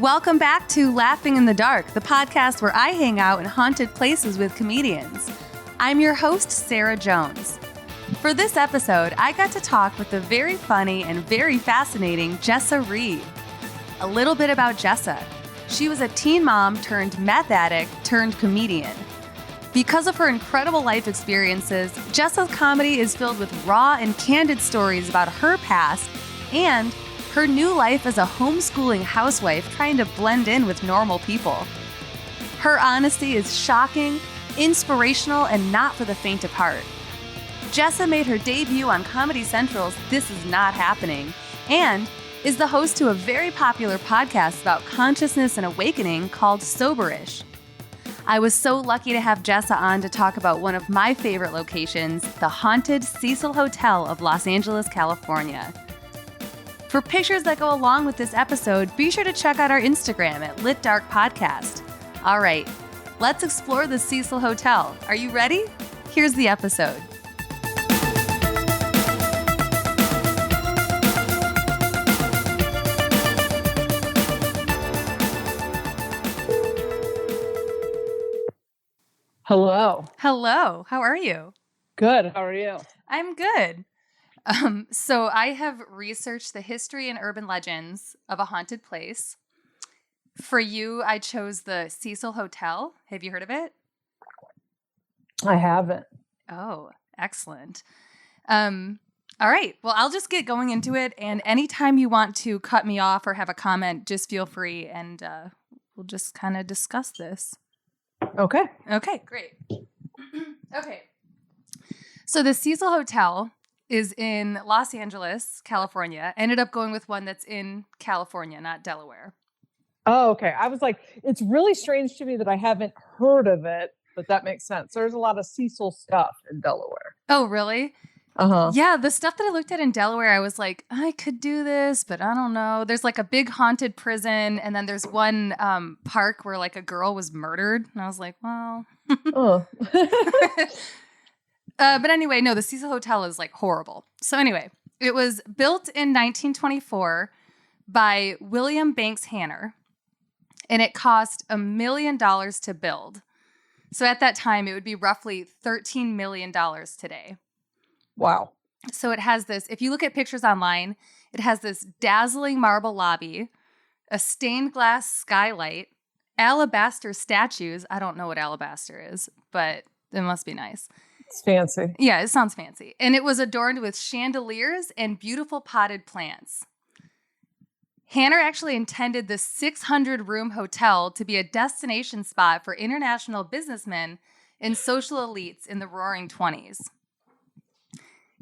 Welcome back to Laughing in the Dark, the podcast where I hang out in haunted places with comedians. I'm your host, Sarah Jones. For this episode, I got to talk with the very funny and very fascinating Jessa Reed. A little bit about Jessa. She was a teen mom turned meth addict turned comedian. Because of her incredible life experiences, Jessa's comedy is filled with raw and candid stories about her past and her new life as a homeschooling housewife trying to blend in with normal people. Her honesty is shocking, inspirational, and not for the faint of heart. Jessa made her debut on Comedy Central's This Is Not Happening and is the host to a very popular podcast about consciousness and awakening called Soberish. I was so lucky to have Jessa on to talk about one of my favorite locations, the haunted Cecil Hotel of Los Angeles, California. For pictures that go along with this episode, be sure to check out our Instagram at Lit Dark Podcast. All right, let's explore the Cecil Hotel. Are you ready? Here's the episode. Hello. Hello. How are you? Good. How are you? I'm good. So I have researched the history and urban legends of a haunted place. For you, I chose the Cecil Hotel. Have you heard of it? I haven't. Oh, excellent. All right. Well, I'll just get going into it. And anytime you want to cut me off or have a comment, just feel free. And we'll just kind of discuss this. Okay. Okay, great. Okay. So the Cecil Hotel is in Los Angeles, California. Ended up going with one that's in California, not Delaware. Oh, okay. I was like, it's really strange to me that I haven't heard of it, but that makes sense. There's a lot of Cecil stuff in Delaware. Oh, really? Uh-huh. Yeah, the stuff that I looked at in Delaware, I was like, I could do this, but I don't know. There's like a big haunted prison, and then there's one park where like a girl was murdered. And I was like, well. Oh. But anyway, no, the Cecil Hotel is like horrible. So anyway, it was built in 1924 by William Banks Hanner, and it cost $1 million to build. So at that time, it would be roughly $13 million today. Wow. So it has this, if you look at pictures online, it has this dazzling marble lobby, a stained glass skylight, alabaster statues. I don't know what alabaster is, but it must be nice. It's fancy. Yeah, it sounds fancy. And it was adorned with chandeliers and beautiful potted plants. Hanner actually intended the 600-room hotel to be a destination spot for international businessmen and social elites in the Roaring '20s.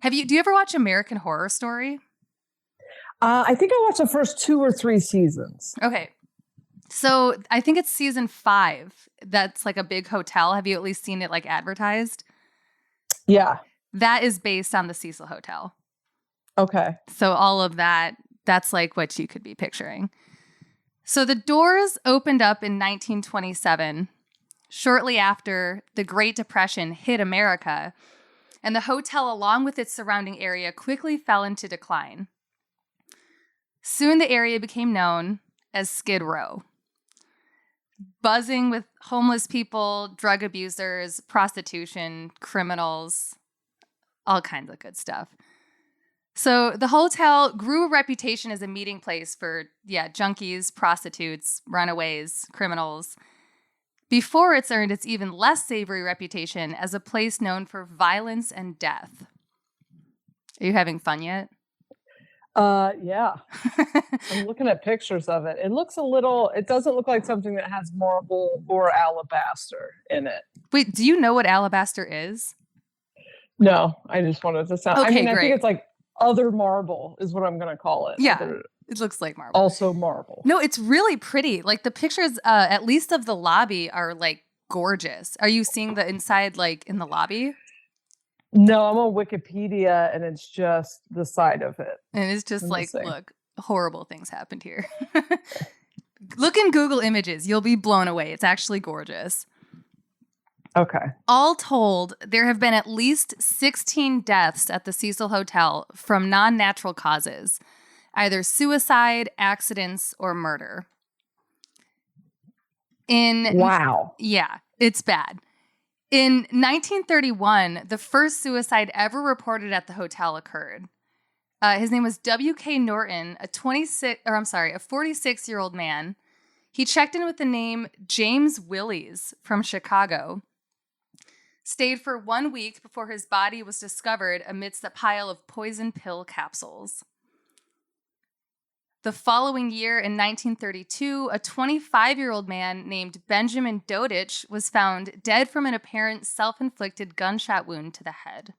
Do you ever watch American Horror Story? I think I watched the first 2 or 3 seasons. Okay. So I think it's season 5. That's like a big hotel. Have you at least seen it like advertised? Yeah. That is based on the Cecil Hotel. Okay. So all of that, that's like what you could be picturing. So the doors opened up in 1927, shortly after the Great Depression hit America, and the hotel, along with its surrounding area, quickly fell into decline. Soon the area became known as Skid Row, buzzing with homeless people, drug abusers, prostitution, criminals, all kinds of good stuff. So the hotel grew a reputation as a meeting place for, junkies, prostitutes, runaways, criminals, before it's earned its even less savory reputation as a place known for violence and death. Are you having fun yet? Yeah. I'm looking at pictures of it. It doesn't look like something that has marble or alabaster in it. Wait, do you know what alabaster is? No, I just wanted to sound. Okay, I great. think it's like other marble is what I'm going to call it. Yeah, it looks like marble. Also marble. No, it's really pretty. Like the pictures, at least of the lobby, are like gorgeous. Are you seeing the inside like in the lobby? No, I'm on Wikipedia and it's just the side of it. And it's just like, look, horrible things happened here. Look in Google Images. You'll be blown away. It's actually gorgeous. Okay. All told, there have been at least 16 deaths at the Cecil Hotel from non-natural causes, either suicide, accidents, or murder. Wow. Yeah, it's bad. In 1931, the first suicide ever reported at the hotel occurred. His name was W.K. Norton, a 46-year-old man. He checked in with the name James Willies from Chicago. Stayed for 1 week before his body was discovered amidst a pile of poison pill capsules. The following year, in 1932, a 25-year-old man named Benjamin Dodich was found dead from an apparent self-inflicted gunshot wound to the head.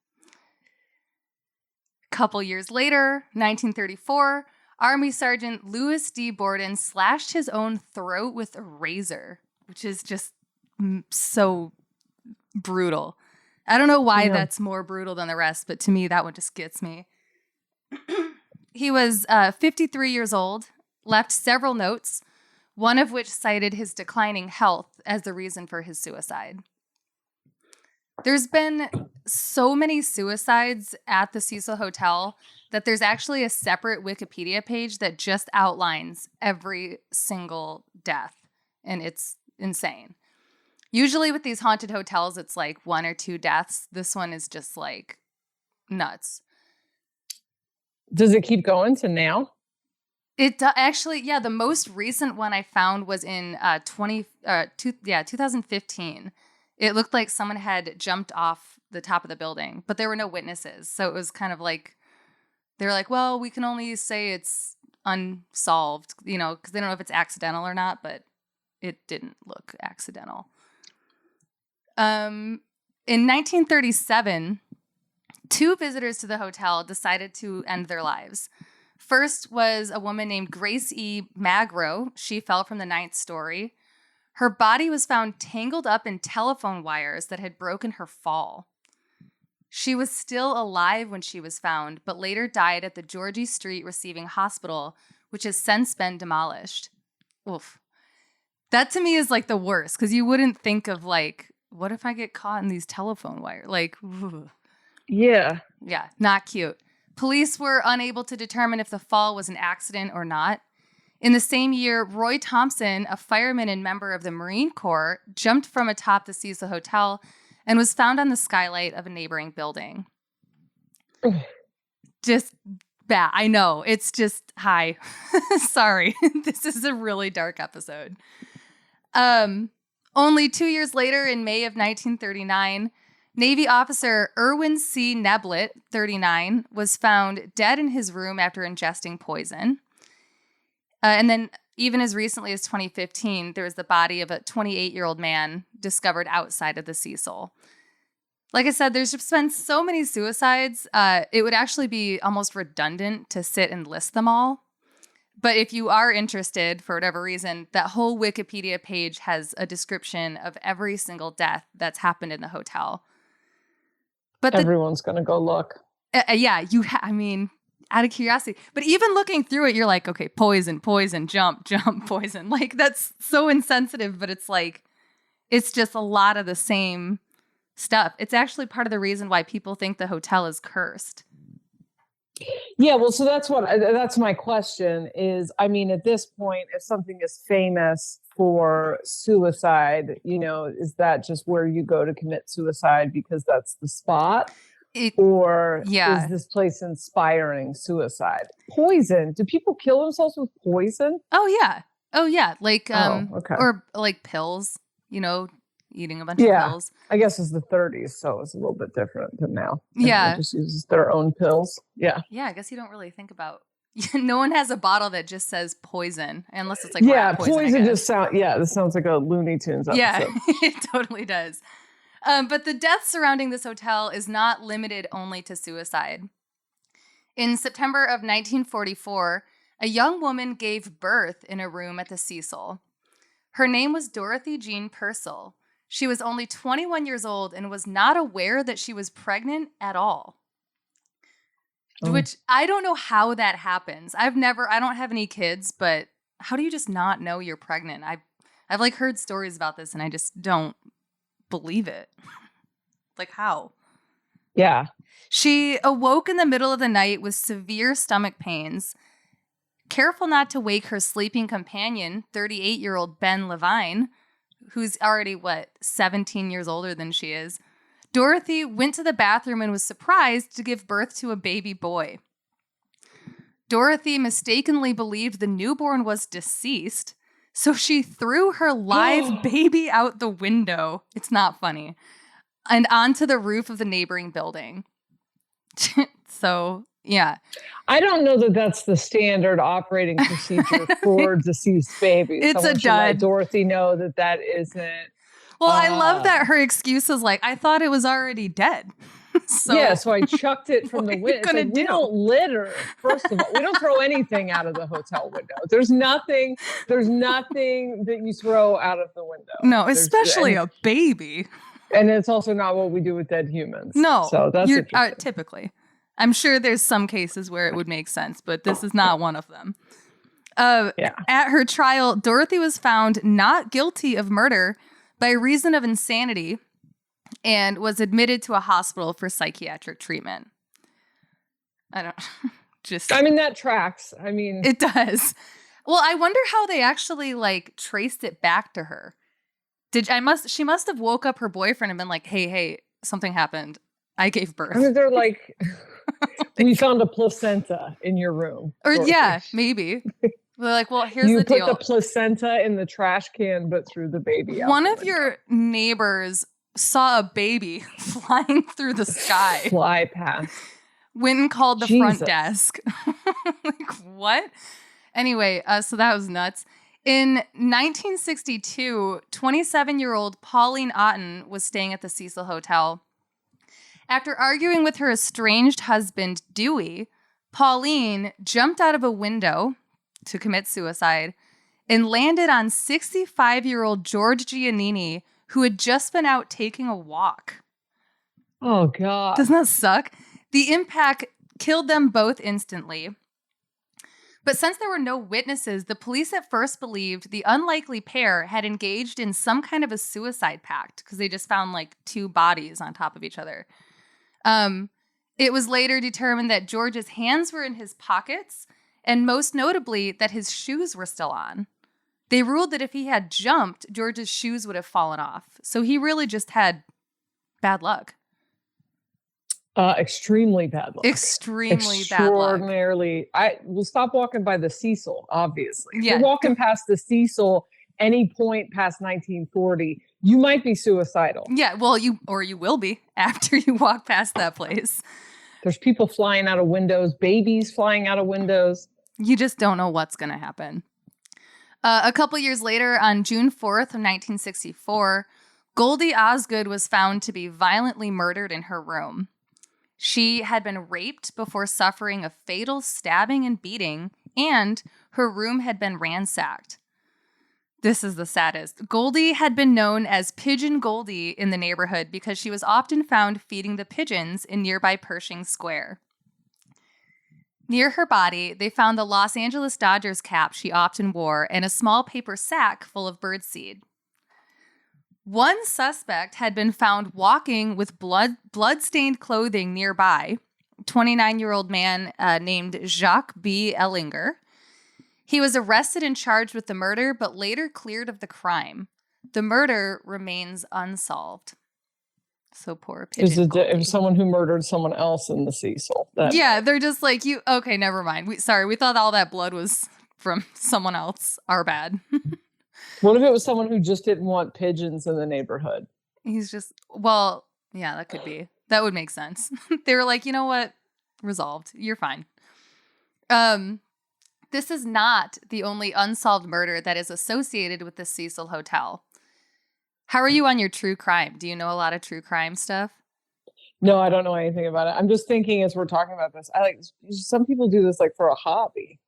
A couple years later, 1934, Army Sergeant Louis D. Borden slashed his own throat with a razor, which is just so brutal. I don't know why that's more brutal than the rest, but to me, that one just gets me. He was 53 years old, left several notes, one of which cited his declining health as the reason for his suicide. There's been so many suicides at the Cecil Hotel that there's actually a separate Wikipedia page that just outlines every single death, and it's insane. Usually with these haunted hotels, it's like 1 or 2 deaths. This one is just like nuts. Does it keep going to now? It actually, yeah, the most recent one I found was in 2015. It looked like someone had jumped off the top of the building, but there were no witnesses. So it was kind of like, they were like, well, we can only say it's unsolved, because they don't know if it's accidental or not, but it didn't look accidental. In 1937, 2 visitors to the hotel decided to end their lives. First was a woman named Grace E. Magro. She fell from the 9th story. Her body was found tangled up in telephone wires that had broken her fall. She was still alive when she was found, but later died at the Georgie Street Receiving Hospital, which has since been demolished. Oof. That to me is like the worst, because you wouldn't think of like, what if I get caught in these telephone wires? Like, ooh. Yeah, not cute. Police were unable to determine if the fall was an accident or not. In the same year, Roy Thompson, a fireman and member of the Marine Corps, jumped from atop the Cecil Hotel and was found on the skylight of a neighboring building. Just bad. I know. It's just, hi. Sorry. This is a really dark episode. Only 2 years later, in May of 1939, Navy officer Irwin C. Neblett, 39, was found dead in his room after ingesting poison. And then even as recently as 2015, there was the body of a 28-year-old man discovered outside of the Cecil. Like I said, there's just been so many suicides. It would actually be almost redundant to sit and list them all. But if you are interested, for whatever reason, that whole Wikipedia page has a description of every single death that's happened in the hotel. But everyone's going to go look. Yeah, out of curiosity. But even looking through it, you're like, okay, poison, jump, poison. Like, that's so insensitive, but it's like, it's just a lot of the same stuff. It's actually part of the reason why people think the hotel is cursed. Yeah, well, so that's my question is, at this point, if something is famous for suicide, is that just where you go to commit suicide because that's the spot? Is this place inspiring suicide? Poison. Do people kill themselves with poison? Oh, yeah. Like, okay. Or like pills, eating a bunch of pills. I guess it's the 30s, so it's a little bit different than now. Yeah. Everyone just uses their own pills. Yeah. Yeah, I guess you don't really think about. No one has a bottle that just says poison, unless it's like poison just sounds. Yeah, this sounds like a Looney Tunes episode. Yeah, it totally does. But the death surrounding this hotel is not limited only to suicide. In September of 1944, a young woman gave birth in a room at the Cecil. Her name was Dorothy Jean Purcell. She was only 21 years old and was not aware that she was pregnant at all. Which I don't know how that happens. I don't have any kids, but how do you just not know you're pregnant? I've like heard stories about this and I just don't believe it. Like how? Yeah. She awoke in the middle of the night with severe stomach pains. Careful not to wake her sleeping companion, 38-year-old Ben Levine, who's already, 17 years older than she is, Dorothy went to the bathroom and was surprised to give birth to a baby boy. Dorothy mistakenly believed the newborn was deceased, so she threw her live baby out the window. It's not funny. And onto the roof of the neighboring building. So, yeah. I don't know that that's the standard operating procedure for deceased babies. It's Someone a should let dud. Dorothy know that that isn't. Well, I love that her excuse is like, I thought it was already dead. So I chucked it from the window. It's like, we don't litter, first of all. We don't throw anything out of the hotel window. There's nothing that you throw out of the window. No, especially a baby. And it's also not what we do with dead humans. No, so that's typically. I'm sure there's some cases where it would make sense, but this is not one of them. At her trial, Dorothy was found not guilty of murder by reason of insanity and was admitted to a hospital for psychiatric treatment. I mean, that tracks. I mean, it does. Well, I wonder how they actually traced it back to her. She must have woke up her boyfriend and been like, hey, something happened. I gave birth. I mean, they're like, we found a placenta in your room. Or maybe. They're like, well, here's the deal. You put the placenta in the trash can, but threw the baby out. One of your neighbors saw a baby flying through the sky. Fly past. Went and called the front desk. What? Anyway, so that was nuts. In 1962, 27-year-old Pauline Otten was staying at the Cecil Hotel. After arguing with her estranged husband, Dewey, Pauline jumped out of a window to commit suicide and landed on 65-year-old George Giannini, who had just been out taking a walk. Oh, God. Doesn't that suck? The impact killed them both instantly. But since there were no witnesses, the police at first believed the unlikely pair had engaged in some kind of a suicide pact because they just found two bodies on top of each other. It was later determined that George's hands were in his pockets, and most notably that his shoes were still on. They ruled that if he had jumped, George's shoes would have fallen off. So he really just had bad luck. Extremely bad luck. Extraordinarily. I will stop walking by the Cecil, obviously. If Yeah. you're walking past the Cecil any point past 1940, you might be suicidal. Yeah, well, you will be after you walk past that place. There's people flying out of windows, babies flying out of windows. You just don't know what's going to happen. A couple years later, on June 4th of 1964, Goldie Osgood was found to be violently murdered in her room. She had been raped before suffering a fatal stabbing and beating, and her room had been ransacked. This is the saddest. Goldie had been known as Pigeon Goldie in the neighborhood because she was often found feeding the pigeons in nearby Pershing Square. Near her body, they found the Los Angeles Dodgers cap she often wore and a small paper sack full of birdseed. One suspect had been found walking with blood-stained clothing nearby, a 29-year-old man named Jacques B. Ellinger. He was arrested and charged with the murder, but later cleared of the crime. The murder remains unsolved. So poor Pigeon Goldie. It was someone who murdered someone else in the Cecil. They're just like, okay, never mind. We thought all that blood was from someone else. Our bad. What if it was someone who just didn't want pigeons in the neighborhood? He's just, that could be. That would make sense. They were like, you know what? Resolved. You're fine. This is not the only unsolved murder that is associated with the Cecil Hotel. How are you on your true crime? Do you know a lot of true crime stuff? No, I don't know anything about it. I'm just thinking as we're talking about this, some people do this for a hobby.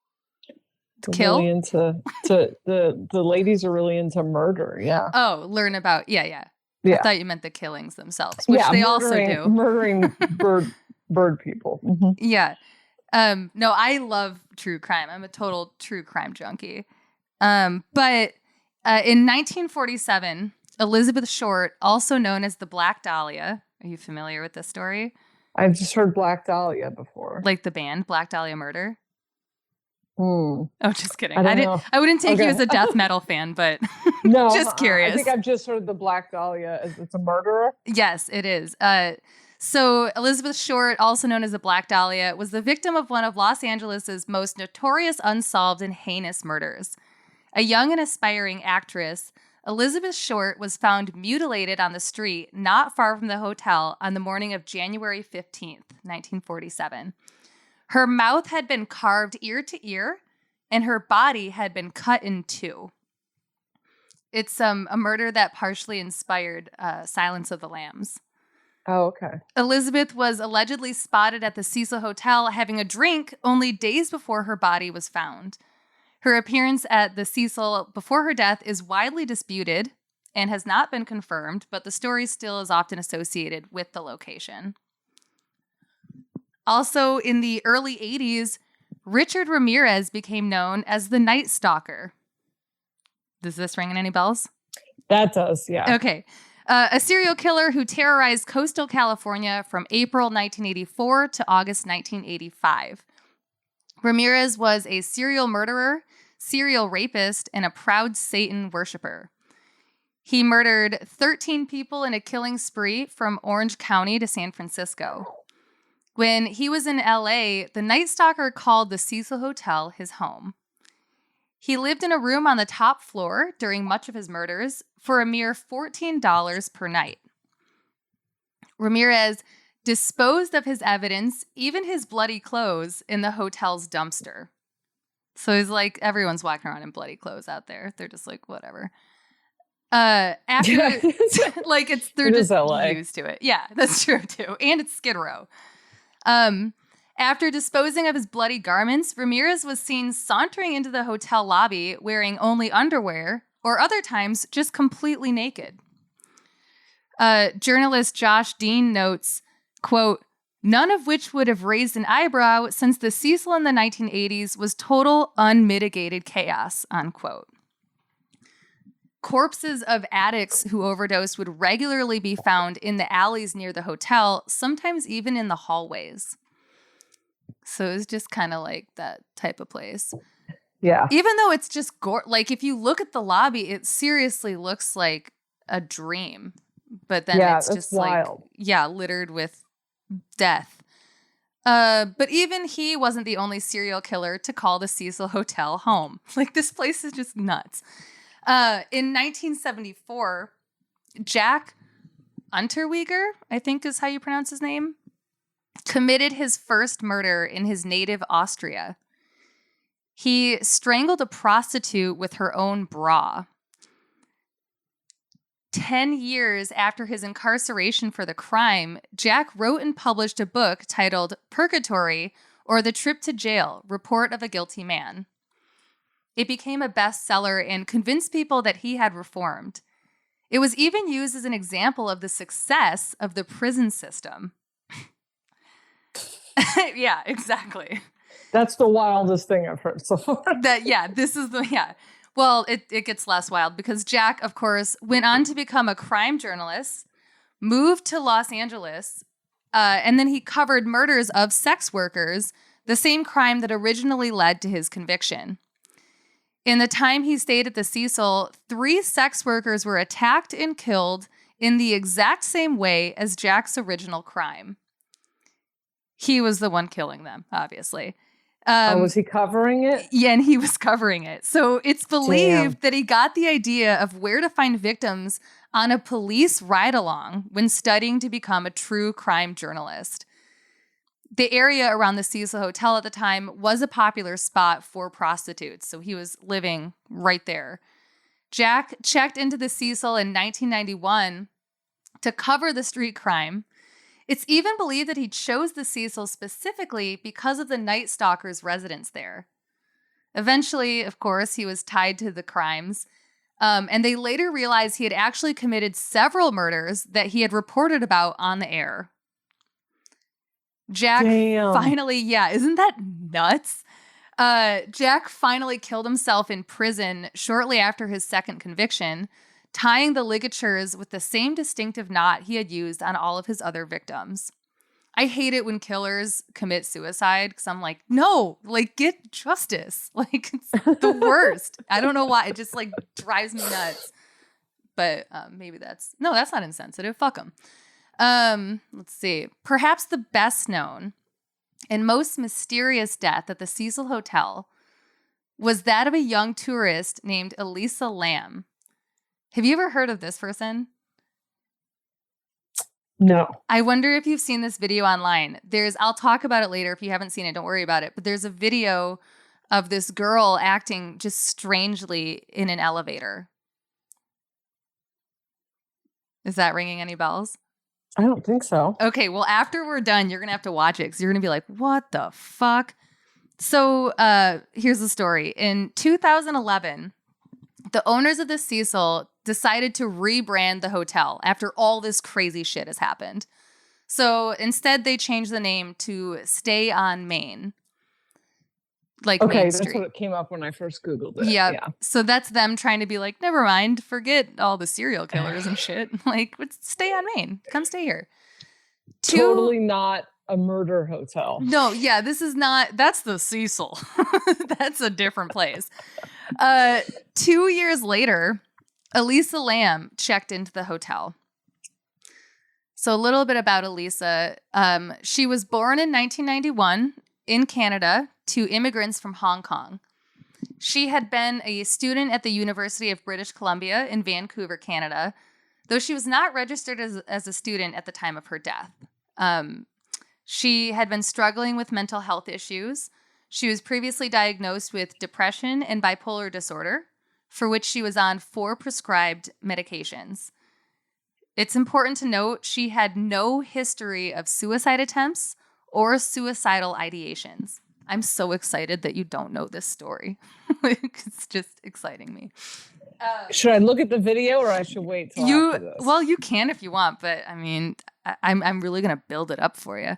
Kill? Really into the ladies are really into murder. Yeah. Oh, learn about yeah. I thought you meant the killings themselves, which they also do. Murdering bird people. Mm-hmm. Yeah. No, I love true crime. I'm a total true crime junkie. But in 1947, Elizabeth Short, also known as the Black Dahlia, are you familiar with this story? I've just heard Black Dahlia before. Like the band Black Dahlia Murder? Hmm. Oh, just kidding. I don't know. I wouldn't take you Okay. as a death metal fan, but No, just curious. I think I've just heard the Black Dahlia as it's a murderer. Yes, it is. So Elizabeth Short, also known as the Black Dahlia, was the victim of one of Los Angeles's most notorious unsolved and heinous murders. A young and aspiring actress, Elizabeth Short was found mutilated on the street not far from the hotel on the morning of January 15th, 1947. Her mouth had been carved ear to ear, and her body had been cut in two. It's a murder that partially inspired Silence of the Lambs. Oh, okay. Elizabeth was allegedly spotted at the Cecil Hotel having a drink only days before her body was found. Her appearance at the Cecil before her death is widely disputed and has not been confirmed, but the story still is often associated with the location. Also, in the early 80s, Richard Ramirez became known as the Night Stalker. Does this ring any bells? That does, yeah. Okay. A serial killer who terrorized coastal California from April 1984 to August 1985. Ramirez was a serial murderer, serial rapist, and a proud Satan worshiper. He murdered 13 people in a killing spree from Orange County to San Francisco. When he was in LA, the Night Stalker called the Cecil Hotel his home. He lived in a room on the top floor during much of his murders for a mere $14 per night. Ramirez disposed of his evidence, even his bloody clothes, in the hotel's dumpster. So he's like, everyone's walking around in bloody clothes out there. They're just like, whatever. After, like, they're just used to it. Yeah, that's true too. And it's Skid Row. After disposing of his bloody garments, Ramirez was seen sauntering into the hotel lobby wearing only underwear, or other times just completely naked. Journalist Josh Dean notes, quote, "None of which would have raised an eyebrow since the Cecil in the 1980s was total unmitigated chaos," unquote. Corpses of addicts who overdosed would regularly be found in the alleys near the hotel, sometimes even in the hallways. So it was just kind of like that type of place. Yeah. Even though it's just like if you look at the lobby, it seriously looks like a dream. But then it's just wild. Like, yeah, littered with death. But even he wasn't the only serial killer to call the Cecil Hotel home. Like, this place is just nuts. In 1974, Jack Unterweger, I think is how you pronounce his name, committed his first murder in his native Austria. He strangled a prostitute with her own bra. 10 years after his incarceration for the crime, Jack wrote and published a book titled Purgatory, or The Trip to Jail, Report of a Guilty Man. It became a bestseller and convinced people that he had reformed. It was even used as an example of the success of the prison system. Yeah, exactly. That's the wildest thing I've heard so far. Well, it gets less wild because Jack, of course, went on to become a crime journalist, moved to Los Angeles, and then he covered murders of sex workers, the same crime that originally led to his conviction. In the time he stayed at the Cecil, 3 sex workers were attacked and killed in the exact same way as Jack's original crime. He was the one killing them, obviously. Was he covering it? Yeah, and he was covering it. So it's believed that he got the idea of where to find victims on a police ride-along when studying to become a true crime journalist. The area around the Cecil Hotel at the time was a popular spot for prostitutes, so he was living right there. Jack checked into the Cecil in 1991 to cover the street crime. It's even believed that he chose the Cecil specifically because of the Night Stalker's residence there. Eventually, of course, he was tied to the crimes, and they later realized he had actually committed several murders that he had reported about on the air. Jack finally, isn't that nuts? Jack finally killed himself in prison shortly after his second conviction, tying the ligatures with the same distinctive knot he had used on all of his other victims. I hate it when killers commit suicide because I'm like, no, like get justice. Like it's the worst. I don't know why. It just like drives me nuts. But maybe that's not insensitive. Fuck them. Let's see. Perhaps the best known and most mysterious death at the Cecil Hotel was that of a young tourist named Elisa Lamb. Have you ever heard of this person? No. I wonder if you've seen this video online. I'll talk about it later if you haven't seen it. Don't worry about it. But there's a video of this girl acting just strangely in an elevator. Is that ringing any bells? I don't think so. Okay, well, after we're done, you're going to have to watch it because you're going to be like, what the fuck? So here's the story. In 2011, the owners of the Cecil decided to rebrand the hotel after all this crazy shit has happened. So instead, they changed the name to Stay on Main. Like okay, Main Street. That's what it came up when I first Googled it. Yep. Yeah. So that's them trying to be like, never mind, forget all the serial killers and shit. Like, stay on Main. Come stay here. Totally not a murder hotel. No, yeah, this is not. That's the Cecil. That's a different place. 2 years later, Elisa Lamb checked into the hotel. So a little bit about Elisa. She was born in 1991 in Canada to immigrants from Hong Kong. She had been a student at the University of British Columbia in Vancouver, Canada, though she was not registered as a student at the time of her death. She had been struggling with mental health issues. She was previously diagnosed with depression and bipolar disorder, for which she was on 4 prescribed medications. It's important to note she had no history of suicide attempts or suicidal ideations. I'm so excited that you don't know this story. It's just exciting me. Should I look at the video or I should wait till after this? Well, you can if you want, but I mean, I'm really gonna build it up for you.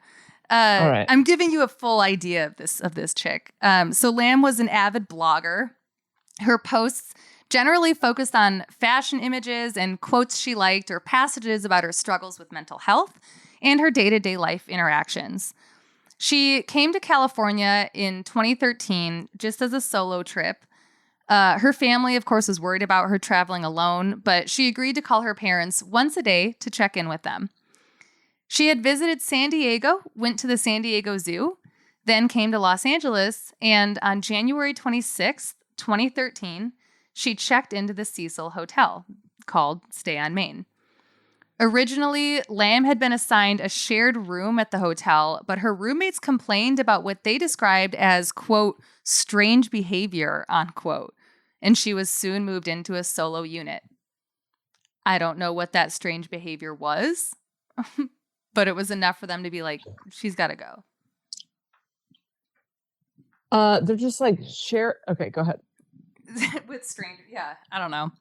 All right. I'm giving you a full idea of this chick. So Lamb was an avid blogger. Her posts generally focused on fashion images and quotes she liked or passages about her struggles with mental health and her day-to-day life interactions. She came to California in 2013 just as a solo trip. Her family, of course, was worried about her traveling alone, but she agreed to call her parents once a day to check in with them. She had visited San Diego, went to the San Diego Zoo, then came to Los Angeles, and on January 26th, 2013, she checked into the Cecil Hotel, called Stay on Main. Originally, Lamb had been assigned a shared room at the hotel, but her roommates complained about what they described as, quote, strange behavior, unquote, and she was soon moved into a solo unit. I don't know what that strange behavior was, but it was enough for them to be like, she's got to go. They're just like share. Okay, go ahead. With strange, yeah, I don't know.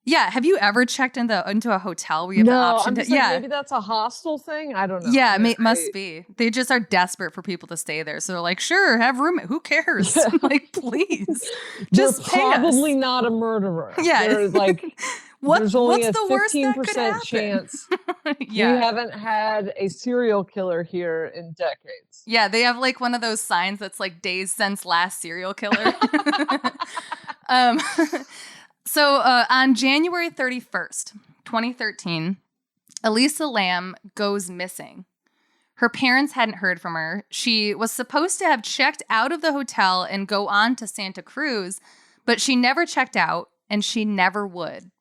Yeah, have you ever checked into a hotel where you have the option to? Yeah, maybe that's a hostel thing. I don't know. Yeah, must be. They just are desperate for people to stay there, so they're like, "Sure, have roommate. Who cares? Yeah. Like, please, just pay us." Probably not a murderer. Yeah, they're like, there's only a 15% chance. Yeah, we haven't had a serial killer here in decades. Yeah, they have like one of those signs that's like days since last serial killer. So on January 31st, 2013, Elisa Lamb goes missing. Her parents hadn't heard from her. She was supposed to have checked out of the hotel and go on to Santa Cruz, but she never checked out, and she never would.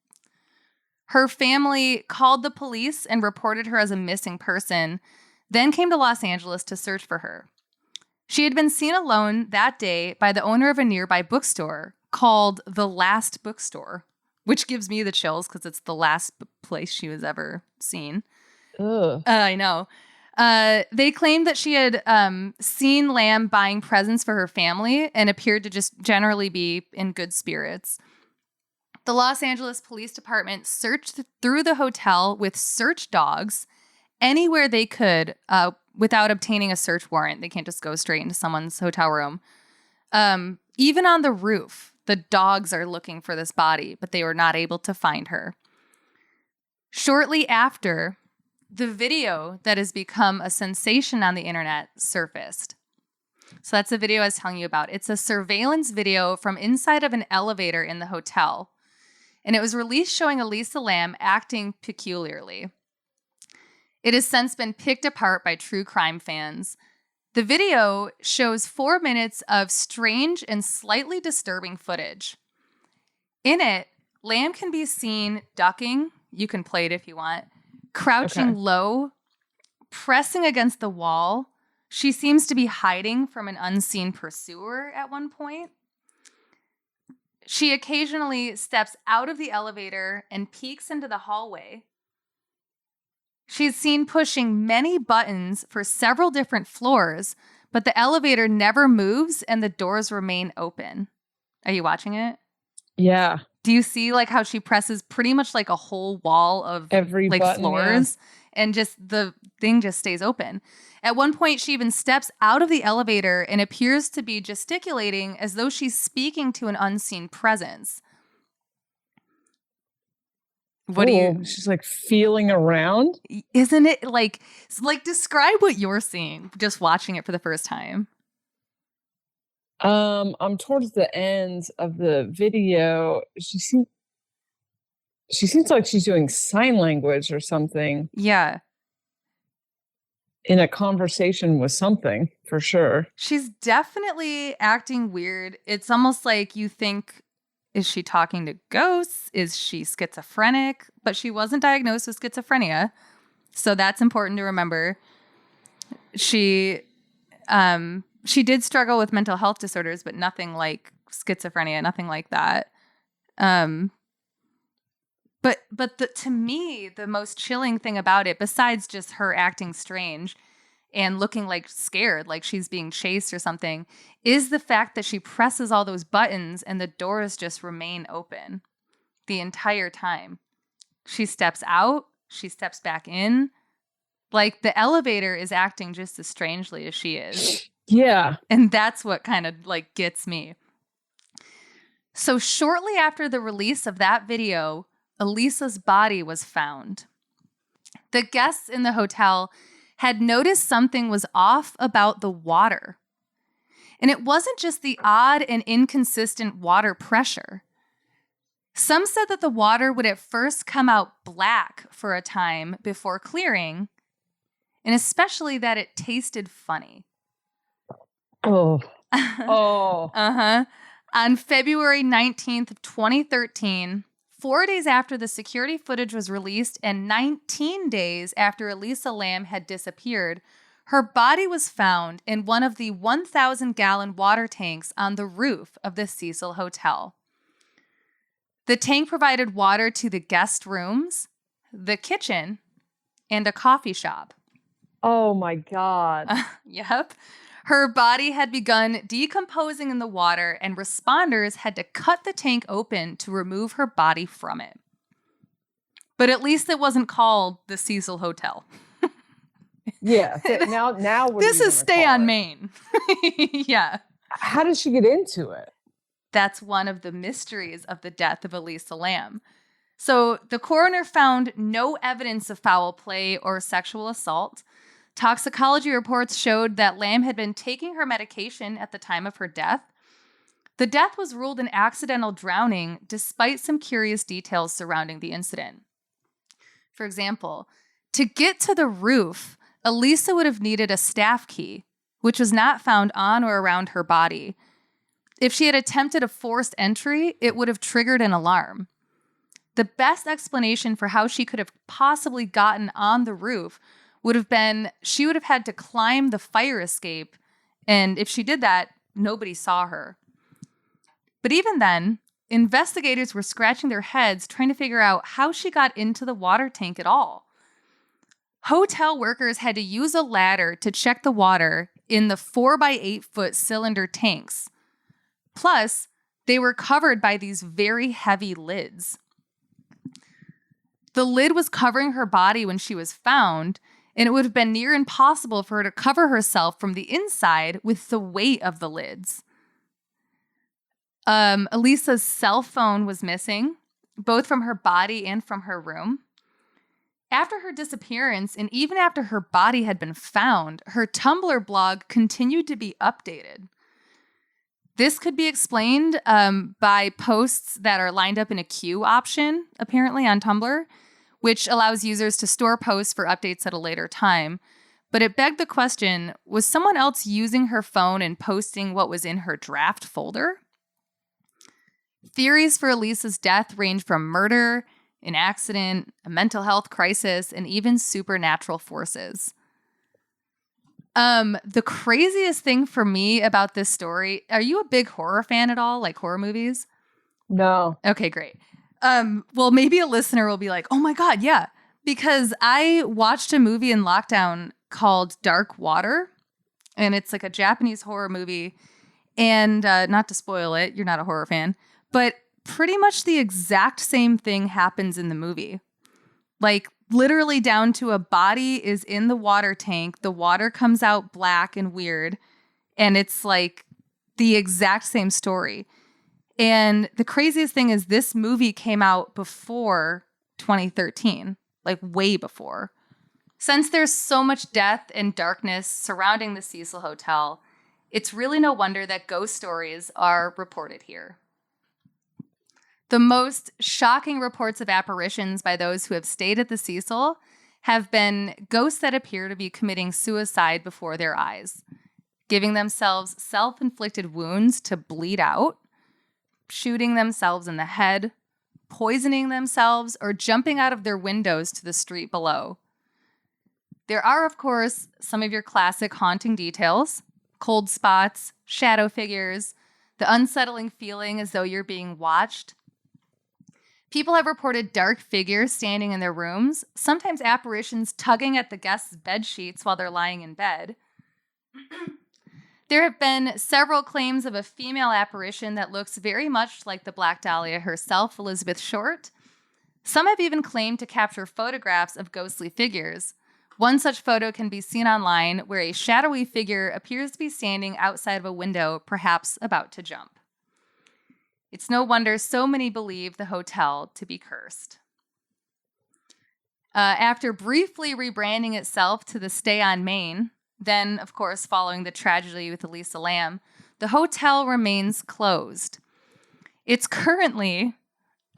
Her family called the police and reported her as a missing person, then came to Los Angeles to search for her. She had been seen alone that day by the owner of a nearby bookstore called The Last Bookstore, which gives me the chills because it's the last place she was ever seen. I know. They claimed that she had seen Lamb buying presents for her family and appeared to just generally be in good spirits. The Los Angeles Police Department searched through the hotel with search dogs anywhere they could without obtaining a search warrant. They can't just go straight into someone's hotel room. Even on the roof, the dogs are looking for this body, but they were not able to find her. Shortly after, the video that has become a sensation on the internet surfaced. So that's the video I was telling you about. It's a surveillance video from inside of an elevator in the hotel. And it was released showing Elisa Lam acting peculiarly. It has since been picked apart by true crime fans. The video shows 4 minutes of strange and slightly disturbing footage. In it, Lam can be seen ducking. You can play it if you want. Crouching low, pressing against the wall. She seems to be hiding from an unseen pursuer at one point. She occasionally steps out of the elevator and peeks into the hallway. She's seen pushing many buttons for several different floors, but the elevator never moves and the doors remain open. Are you watching it? Yeah. Do you see like how she presses pretty much like a whole wall of every like button, floors and just the thing just stays open? At one point, she even steps out of the elevator and appears to be gesticulating as though she's speaking to an unseen presence. What do you? She's like feeling around. Isn't it like describe what you're seeing just watching it for the first time? I'm towards the end of the video. She seems like she's doing sign language or something. Yeah. In a conversation with something, for sure. She's definitely acting weird. It's almost like you think, is she talking to ghosts? Is she schizophrenic? But she wasn't diagnosed with schizophrenia. So that's important to remember. She did struggle with mental health disorders, but nothing like schizophrenia, nothing like that. But to me, the most chilling thing about it, besides just her acting strange and looking like scared, like she's being chased or something, is the fact that she presses all those buttons and the doors just remain open the entire time. She steps out, she steps back in. Like the elevator is acting just as strangely as she is. Yeah. And that's what kind of like gets me. So shortly after the release of that video, Elisa's body was found. The guests in the hotel had noticed something was off about the water. And it wasn't just the odd and inconsistent water pressure. Some said that the water would at first come out black for a time before clearing, and especially that it tasted funny. Oh. On February 19th, 2013, 4 days after the security footage was released and 19 days after Elisa Lam had disappeared, her body was found in one of the 1,000-gallon water tanks on the roof of the Cecil Hotel. The tank provided water to the guest rooms, the kitchen, and a coffee shop. Oh my God. Yep. Her body had begun decomposing in the water, and responders had to cut the tank open to remove her body from it. But at least it wasn't called the Cecil Hotel. Yeah. Now this is Stay on Main. Yeah. How did she get into it? That's one of the mysteries of the death of Elisa Lam. So the coroner found no evidence of foul play or sexual assault. Toxicology reports showed that Lam had been taking her medication at the time of her death. The death was ruled an accidental drowning, despite some curious details surrounding the incident. For example, to get to the roof, Elisa would have needed a staff key, which was not found on or around her body. If she had attempted a forced entry, it would have triggered an alarm. The best explanation for how she could have possibly gotten on the roof would have been she would have had to climb the fire escape, and if she did that, nobody saw her. But even then, investigators were scratching their heads trying to figure out how she got into the water tank at all. Hotel workers had to use a ladder to check the water in the 4x8 foot cylinder tanks. Plus, they were covered by these very heavy lids. The lid was covering her body when she was found, and it would have been near impossible for her to cover herself from the inside with the weight of the lids. Elisa's cell phone was missing, both from her body and from her room. After her disappearance, and even after her body had been found, her Tumblr blog continued to be updated. This could be explained by posts that are lined up in a queue option, apparently, on Tumblr, which allows users to store posts for updates at a later time. But it begged the question, was someone else using her phone and posting what was in her draft folder? Theories for Elisa's death range from murder, an accident, a mental health crisis, and even supernatural forces. The craziest thing for me about this story, are you a big horror fan at all? Like horror movies? No. Okay, great. Well, maybe a listener will be like, oh my God, yeah. Because I watched a movie in lockdown called Dark Water, and it's like a Japanese horror movie. And not to spoil it, you're not a horror fan, but pretty much the exact same thing happens in the movie. Like literally down to a body is in the water tank. The water comes out black and weird. And it's like the exact same story. And the craziest thing is this movie came out before 2013, like way before. Since there's so much death and darkness surrounding the Cecil Hotel, it's really no wonder that ghost stories are reported here. The most shocking reports of apparitions by those who have stayed at the Cecil have been ghosts that appear to be committing suicide before their eyes, giving themselves self-inflicted wounds to bleed out, shooting themselves in the head, poisoning themselves, or jumping out of their windows to the street below. There are, of course, some of your classic haunting details: cold spots, shadow figures, the unsettling feeling as though you're being watched. People have reported dark figures standing in their rooms, sometimes apparitions tugging at the guests' bed sheets while they're lying in bed. There have been several claims of a female apparition that looks very much like the Black Dahlia herself, Elizabeth Short. Some have even claimed to capture photographs of ghostly figures. One such photo can be seen online where a shadowy figure appears to be standing outside of a window, perhaps about to jump. It's no wonder so many believe the hotel to be cursed. After briefly rebranding itself to the Stay on Main, then, of course, following the tragedy with Elisa Lam, the hotel remains closed. It's currently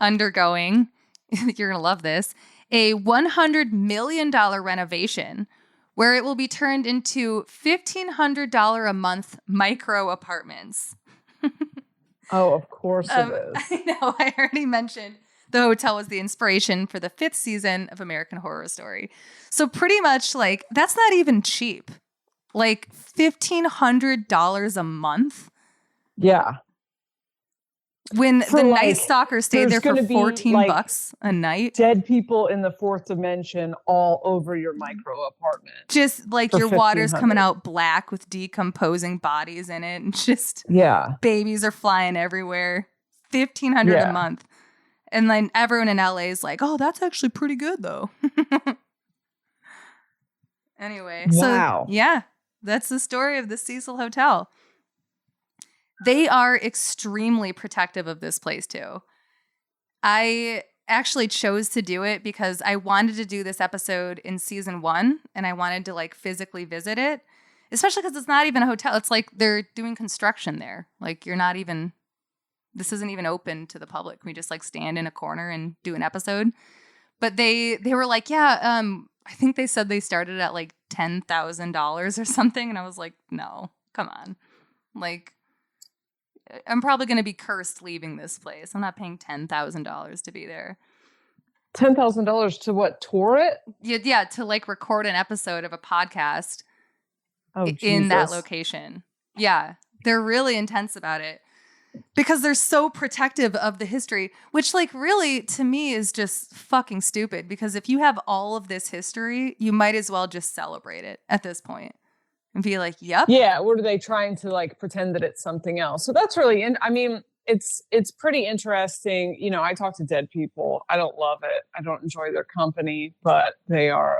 undergoing, you're going to love this, a $100 million renovation where it will be turned into $1,500 a month micro apartments. Oh, of course it is. I know. I already mentioned the hotel was the inspiration for the 5th season of American Horror Story. So pretty much like that's not even cheap. Like $1,500 a month. Yeah. When For the like, Night Stalker stayed there for $14 like, a night. Dead people in the 4th dimension all over your micro apartment. Just like your water's coming out black with decomposing bodies in it, and just babies are flying everywhere. $1,500 a month. And then everyone in LA is like, oh, that's actually pretty good though. Anyway, wow. So yeah, that's the story of the Cecil Hotel. They are extremely protective of this place too. I actually chose to do it because I wanted to do this episode in season 1 and I wanted to like physically visit it, especially because it's not even a hotel. It's like they're doing construction there. Like this isn't even open to the public. We just like stand in a corner and do an episode. But they were like, yeah, I think they said they started at like $10,000 or something. And I was like, no, come on. Like, I'm probably going to be cursed leaving this place. I'm not paying $10,000 to be there. $10,000 to what? Tour it? Yeah, to like record an episode of a podcast in that location. Yeah, they're really intense about it because they're so protective of the history, which like really to me is just fucking stupid because if you have all of this history, you might as well just celebrate it at this point. And be like, yep. Yeah, what are they trying to like pretend that it's something else? So that's really, I mean, it's pretty interesting. You know, I talk to dead people. I don't love it. I don't enjoy their company, but they are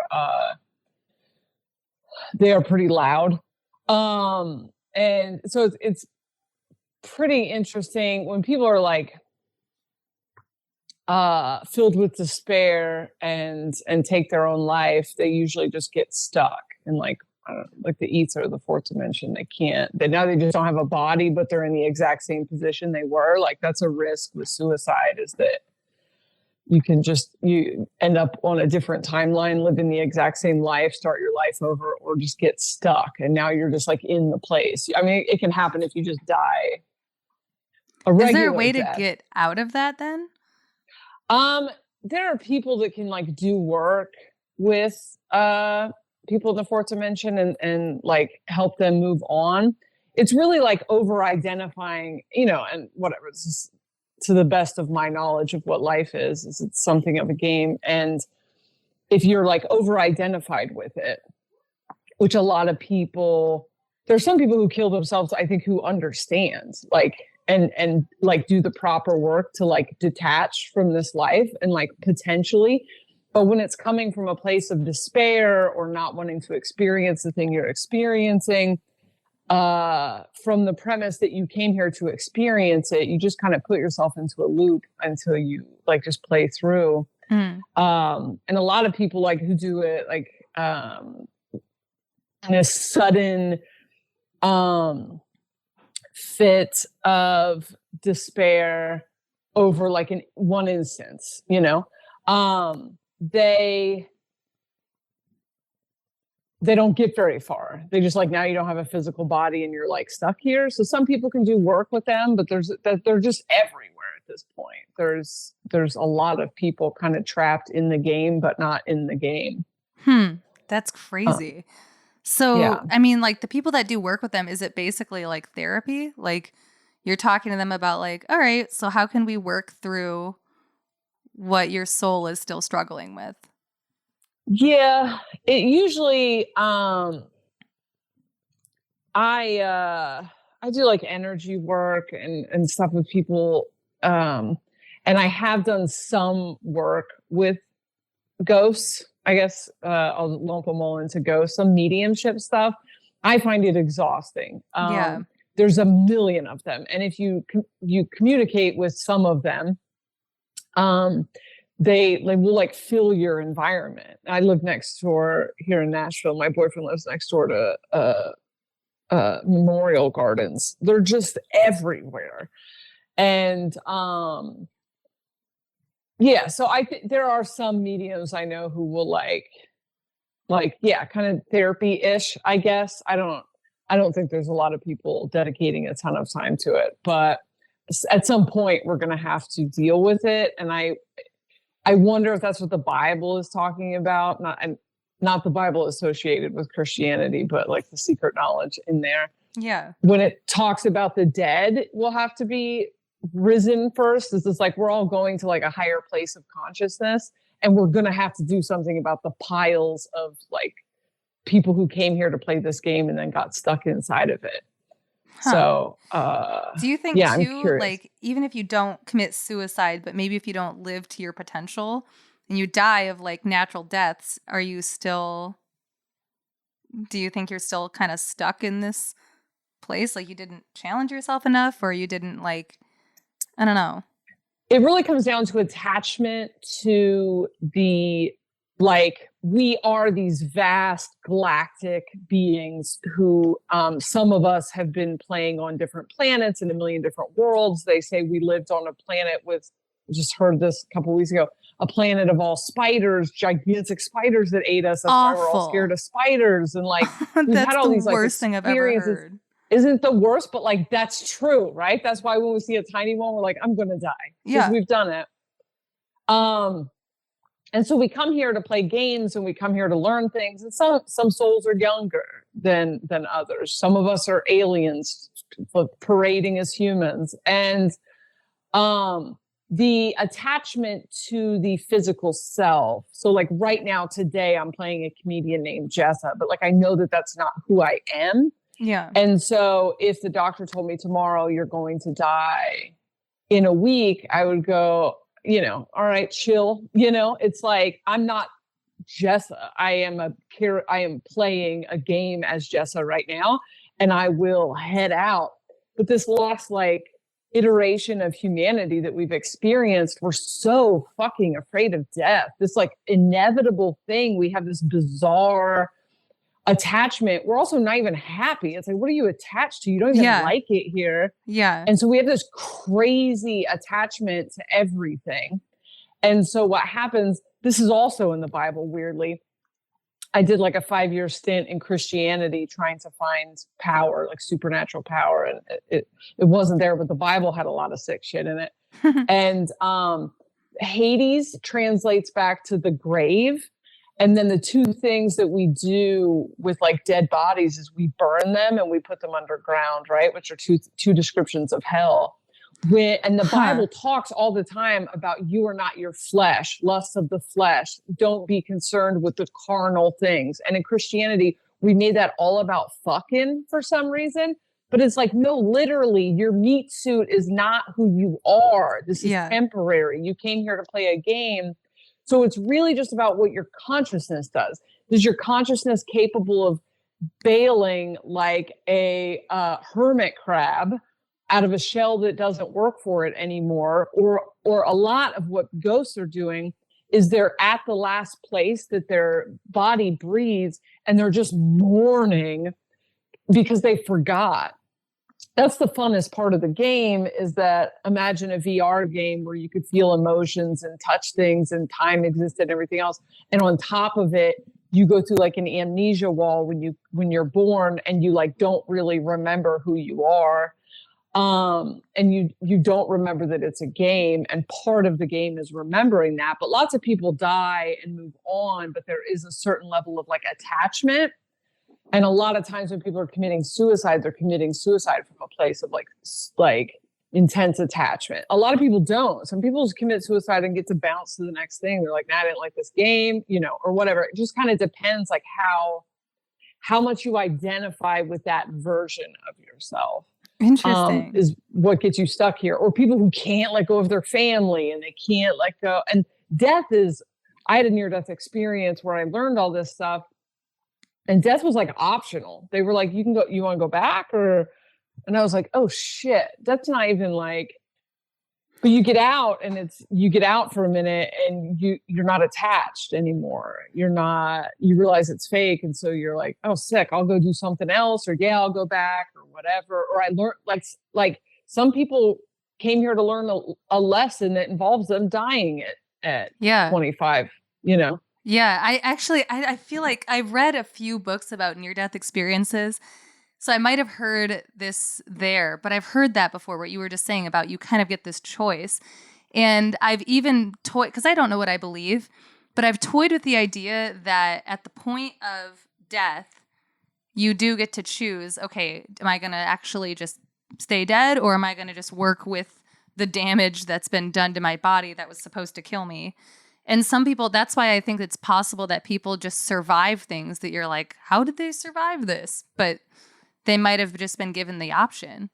pretty loud. And so it's pretty interesting when people are like, filled with despair and take their own life, they usually just get stuck in like, I don't know, like the ether, the fourth dimension. They just don't have a body, but they're in the exact same position they were. Like that's a risk with suicide, is that you end up on a different timeline, living the exact same life, start your life over, or just get stuck. And now you're just like in the place. I mean, it can happen if you just die. Is there a way to get out of that then? There are people that can like do work with people in the fourth dimension and like help them move on. It's really like over identifying, and whatever. This is to the best of my knowledge of what life is it's something of a game. And if you're like over identified with it, which a lot of people, there's some people who kill themselves, I think, who understand like, and like do the proper work to like detach from this life and like potentially, but when it's coming from a place of despair or not wanting to experience the thing you're experiencing, from the premise that you came here to experience it, you just kind of put yourself into a loop until you like just play through. And a lot of people like who do it like in a sudden fit of despair over like one instance, they don't get very far. They just like, now you don't have a physical body and you're like stuck here. So some people can do work with them, but they're just everywhere at this point. There's a lot of people kind of trapped in the game, but not in the game. That's crazy. So, yeah. I mean, like the people that do work with them, is it basically like therapy? Like you're talking to them about like, all right, so how can we work through what your soul is still struggling with? Yeah, it usually, I do like energy work and stuff with people. And I have done some work with ghosts. I guess, I'll lump them all into ghosts, some mediumship stuff. I find it exhausting. There's a million of them. And if you communicate with some of them, they will like fill your environment. I live next door here in Nashville. My boyfriend lives next door to Memorial Gardens. They're just everywhere. And yeah, so I think there are some mediums I know who will like yeah, kind of therapy-ish, I guess. I don't think there's a lot of people dedicating a ton of time to it, but at some point we're going to have to deal with it. And I wonder if that's what the Bible is talking about. Not the Bible associated with Christianity, but like the secret knowledge in there. Yeah. When it talks about the dead will have to be risen first. It's like we're all going to like a higher place of consciousness, and we're going to have to do something about the piles of like people who came here to play this game and then got stuck inside of it. So, do you think too, like, even if you don't commit suicide, but maybe if you don't live to your potential and you die of like natural deaths, do you think you're still kind of stuck in this place? Like you didn't challenge yourself enough, or you didn't like, I don't know. It really comes down to attachment to the, like, we are these vast galactic beings who, some of us have been playing on different planets in a million different worlds. They say we lived on a planet with, I just heard this a couple of weeks ago, a planet of all spiders, gigantic spiders that ate us. That's why we're all scared of spiders. And like, we've had all these like worst thing I've ever heard. Isn't the worst, but like, that's true, right? That's why when we see a tiny one, we're like, I'm going to die. Because we've done it. And so we come here to play games and we come here to learn things. And some souls are younger than others. Some of us are aliens parading as humans. And the attachment to the physical self. So like right now, today, I'm playing a comedian named Jessa, but like I know that that's not who I am. Yeah. And so if the doctor told me tomorrow you're going to die in a week, I would go, all right, chill. It's like, I'm not Jessa. I am playing a game as Jessa right now, and I will head out. But this last like iteration of humanity that we've experienced, we're so fucking afraid of death. This like inevitable thing. We have this bizarre attachment. We're also not even happy. It's like, what are you attached to? You don't even like it here. Yeah. And so we have this crazy attachment to everything. And so what happens, this is also in the Bible, weirdly. I did like a 5-year stint in Christianity trying to find power, like supernatural power. And it wasn't there, but the Bible had a lot of sick shit in it. And Hades translates back to the grave. And then the two things that we do with like dead bodies is we burn them and we put them underground, right? Which are two descriptions of hell. And the Bible talks all the time about you are not your flesh, lust of the flesh. Don't be concerned with the carnal things. And in Christianity, we made that all about fucking for some reason. But it's like, no, literally, your meat suit is not who you are. This is temporary. You came here to play a game. So it's really just about what your consciousness does. Is your consciousness capable of bailing like a hermit crab out of a shell that doesn't work for it anymore? Or a lot of what ghosts are doing is they're at the last place that their body breathes and they're just mourning because they forgot. That's the funnest part of the game, is that imagine a VR game where you could feel emotions and touch things and time existed and everything else. And on top of it, you go through like an amnesia wall when you're born and you like don't really remember who you are. And you don't remember that it's a game, and part of the game is remembering that. But lots of people die and move on, but there is a certain level of like attachment. And a lot of times when people are committing suicide, they're committing suicide from a place of like intense attachment. A lot of people don't. Some people just commit suicide and get to bounce to the next thing. They're like, nah, I didn't like this game, or whatever. It just kind of depends like how much you identify with that version of yourself. Interesting. Is what gets you stuck here. Or people who can't let go of their family and they can't let go. And I had a near-death experience where I learned all this stuff. And death was like optional. They were like, you want to go back? And I was like, oh shit, that's not even like, but you get out and you get out for a minute and you're not attached anymore. You realize it's fake. And so you're like, oh sick, I'll go do something else, or yeah, I'll go back or whatever. Or I learned like some people came here to learn a lesson that involves them dying at 25, Yeah, I feel like I've read a few books about near-death experiences, so I might have heard this there, but I've heard that before, what you were just saying about you kind of get this choice. And I've even toyed, because I don't know what I believe, but I've toyed with the idea that at the point of death, you do get to choose, okay, am I going to actually just stay dead, or am I going to just work with the damage that's been done to my body that was supposed to kill me? And some people, that's why I think it's possible that people just survive things that you're like, how did they survive this? But they might have just been given the option.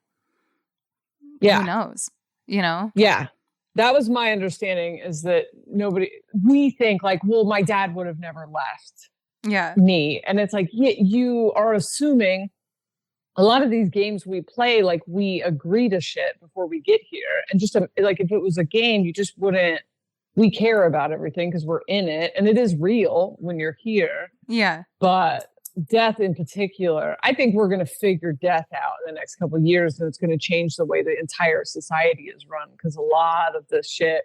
Yeah. Who knows? Yeah. That was my understanding, is that we think like, well, my dad would have never left me. And it's like, you are assuming a lot of these games we play, like we agree to shit before we get here. And just like, if it was a game, you just wouldn't. We care about everything because we're in it, and it is real when you're here. Yeah. But death in particular, I think we're going to figure death out in the next couple of years, and it's going to change the way the entire society is run, because a lot of this shit,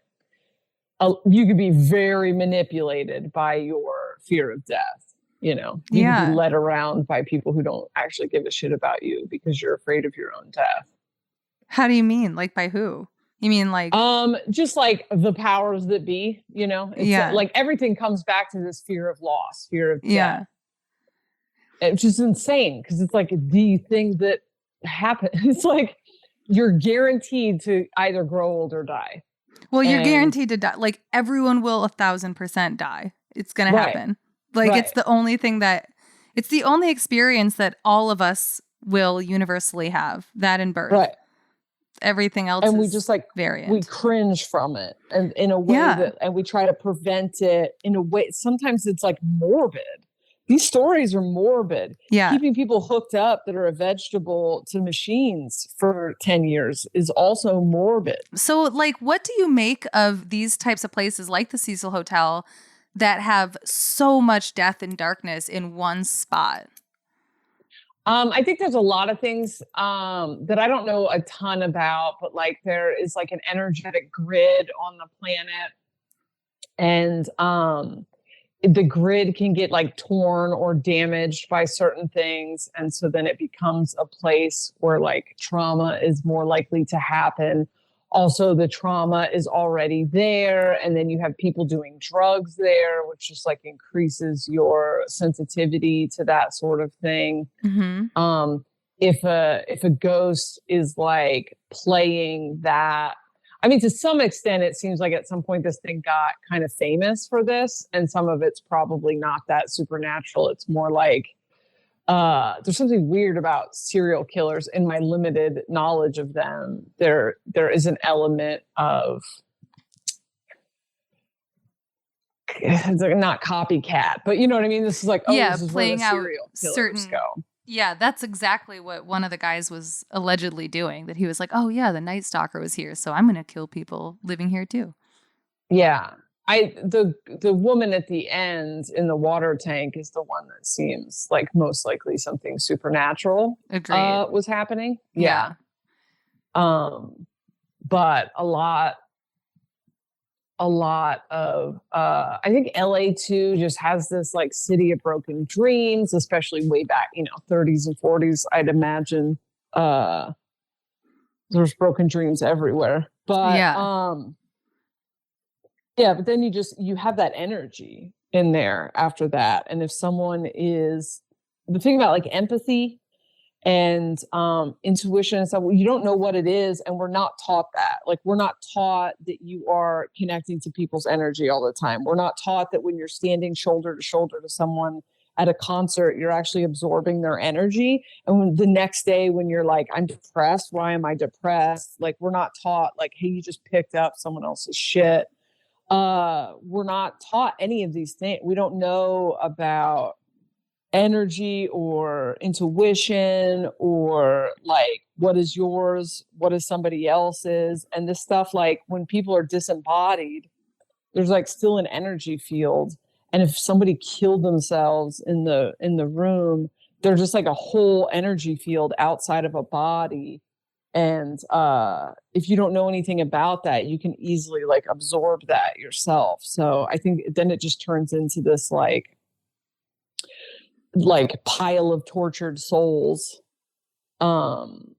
you could be very manipulated by your fear of death. You could be led around by people who don't actually give a shit about you because you're afraid of your own death. How do you mean? Like by who? You mean like just like the powers that be, it's like everything comes back to this fear of loss, fear of death. It's just insane, because it's like the thing that happens. It's like you're guaranteed to either grow old or die. Well, you're guaranteed to die. Like everyone will 1,000% die. It's going to happen. Like it's the only thing it's the only experience that all of us will universally have, that in birth. Right. Everything else and is we just like variant. We cringe from it, and in a way and we try to prevent it in a way. Sometimes it's like morbid, these stories are morbid. Yeah. Keeping people hooked up that are a vegetable to machines for 10 years is also morbid. So, like, what do you make of these types of places like the Cecil Hotel that have so much death and darkness in one spot? I think there's a lot of things that I don't know a ton about, but like there is like an energetic grid on the planet, and the grid can get like torn or damaged by certain things, and so then it becomes a place where like trauma is more likely to happen. Also, the trauma is already there, and then you have people doing drugs there, which just like increases your sensitivity to that sort of thing. Mm-hmm. If a ghost is like playing that, I mean, to some extent, it seems like at some point this thing got kind of famous for this, and some of it's probably not that supernatural. It's more like there's something weird about serial killers. In my limited knowledge of them, there is an element of it's like not copycat, but you know what I mean. This is like, oh, yeah, this is playing where the out serial killers certain. go. Yeah, that's exactly what one of the guys was allegedly doing. That he was like, "Oh yeah, the Night Stalker was here, so I'm going to kill people living here too." Yeah. The woman at the end in the water tank is the one that seems like most likely something supernatural was happening. Yeah. But a lot of I think LA too just has this like city of broken dreams, especially way back, 30s and 40s. I'd imagine there's broken dreams everywhere. But but then you have that energy in there after that. And if someone is the thing about like empathy and intuition and stuff, you don't know what it is, and we're not taught that. Like, we're not taught that you are connecting to people's energy all the time. We're not taught that when you're standing shoulder to shoulder to someone at a concert, you're actually absorbing their energy. And when the next day when you're like, I'm depressed, why am I depressed? Like, we're not taught like, hey, you just picked up someone else's shit. We're not taught any of these things. We don't know about energy or intuition or like what is yours, what is somebody else's. And this stuff, like when people are disembodied, there's like still an energy field. And if somebody killed themselves in the room, there's just like a whole energy field outside of a body. And if you don't know anything about that, you can easily like absorb that yourself. So I think then it just turns into this like pile of tortured souls. And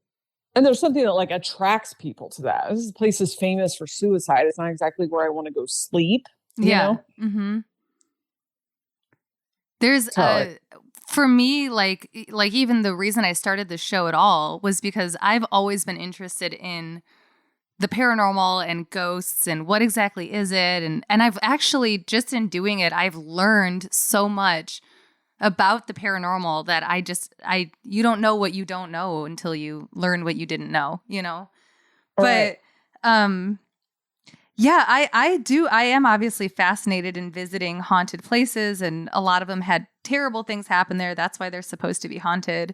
there's something that like attracts people to that. This place is famous for suicide. It's not exactly where I want to go sleep. You know? Mm-hmm. There's for me, like even the reason I started the show at all was because I've always been interested in the paranormal and ghosts and what exactly is it. And I've actually, just in doing it, I've learned so much about the paranormal that you don't know what you don't know until you learn what you didn't know, Right. But yeah, I am obviously fascinated in visiting haunted places, and a lot of them had terrible things happen there. That's why they're supposed to be haunted.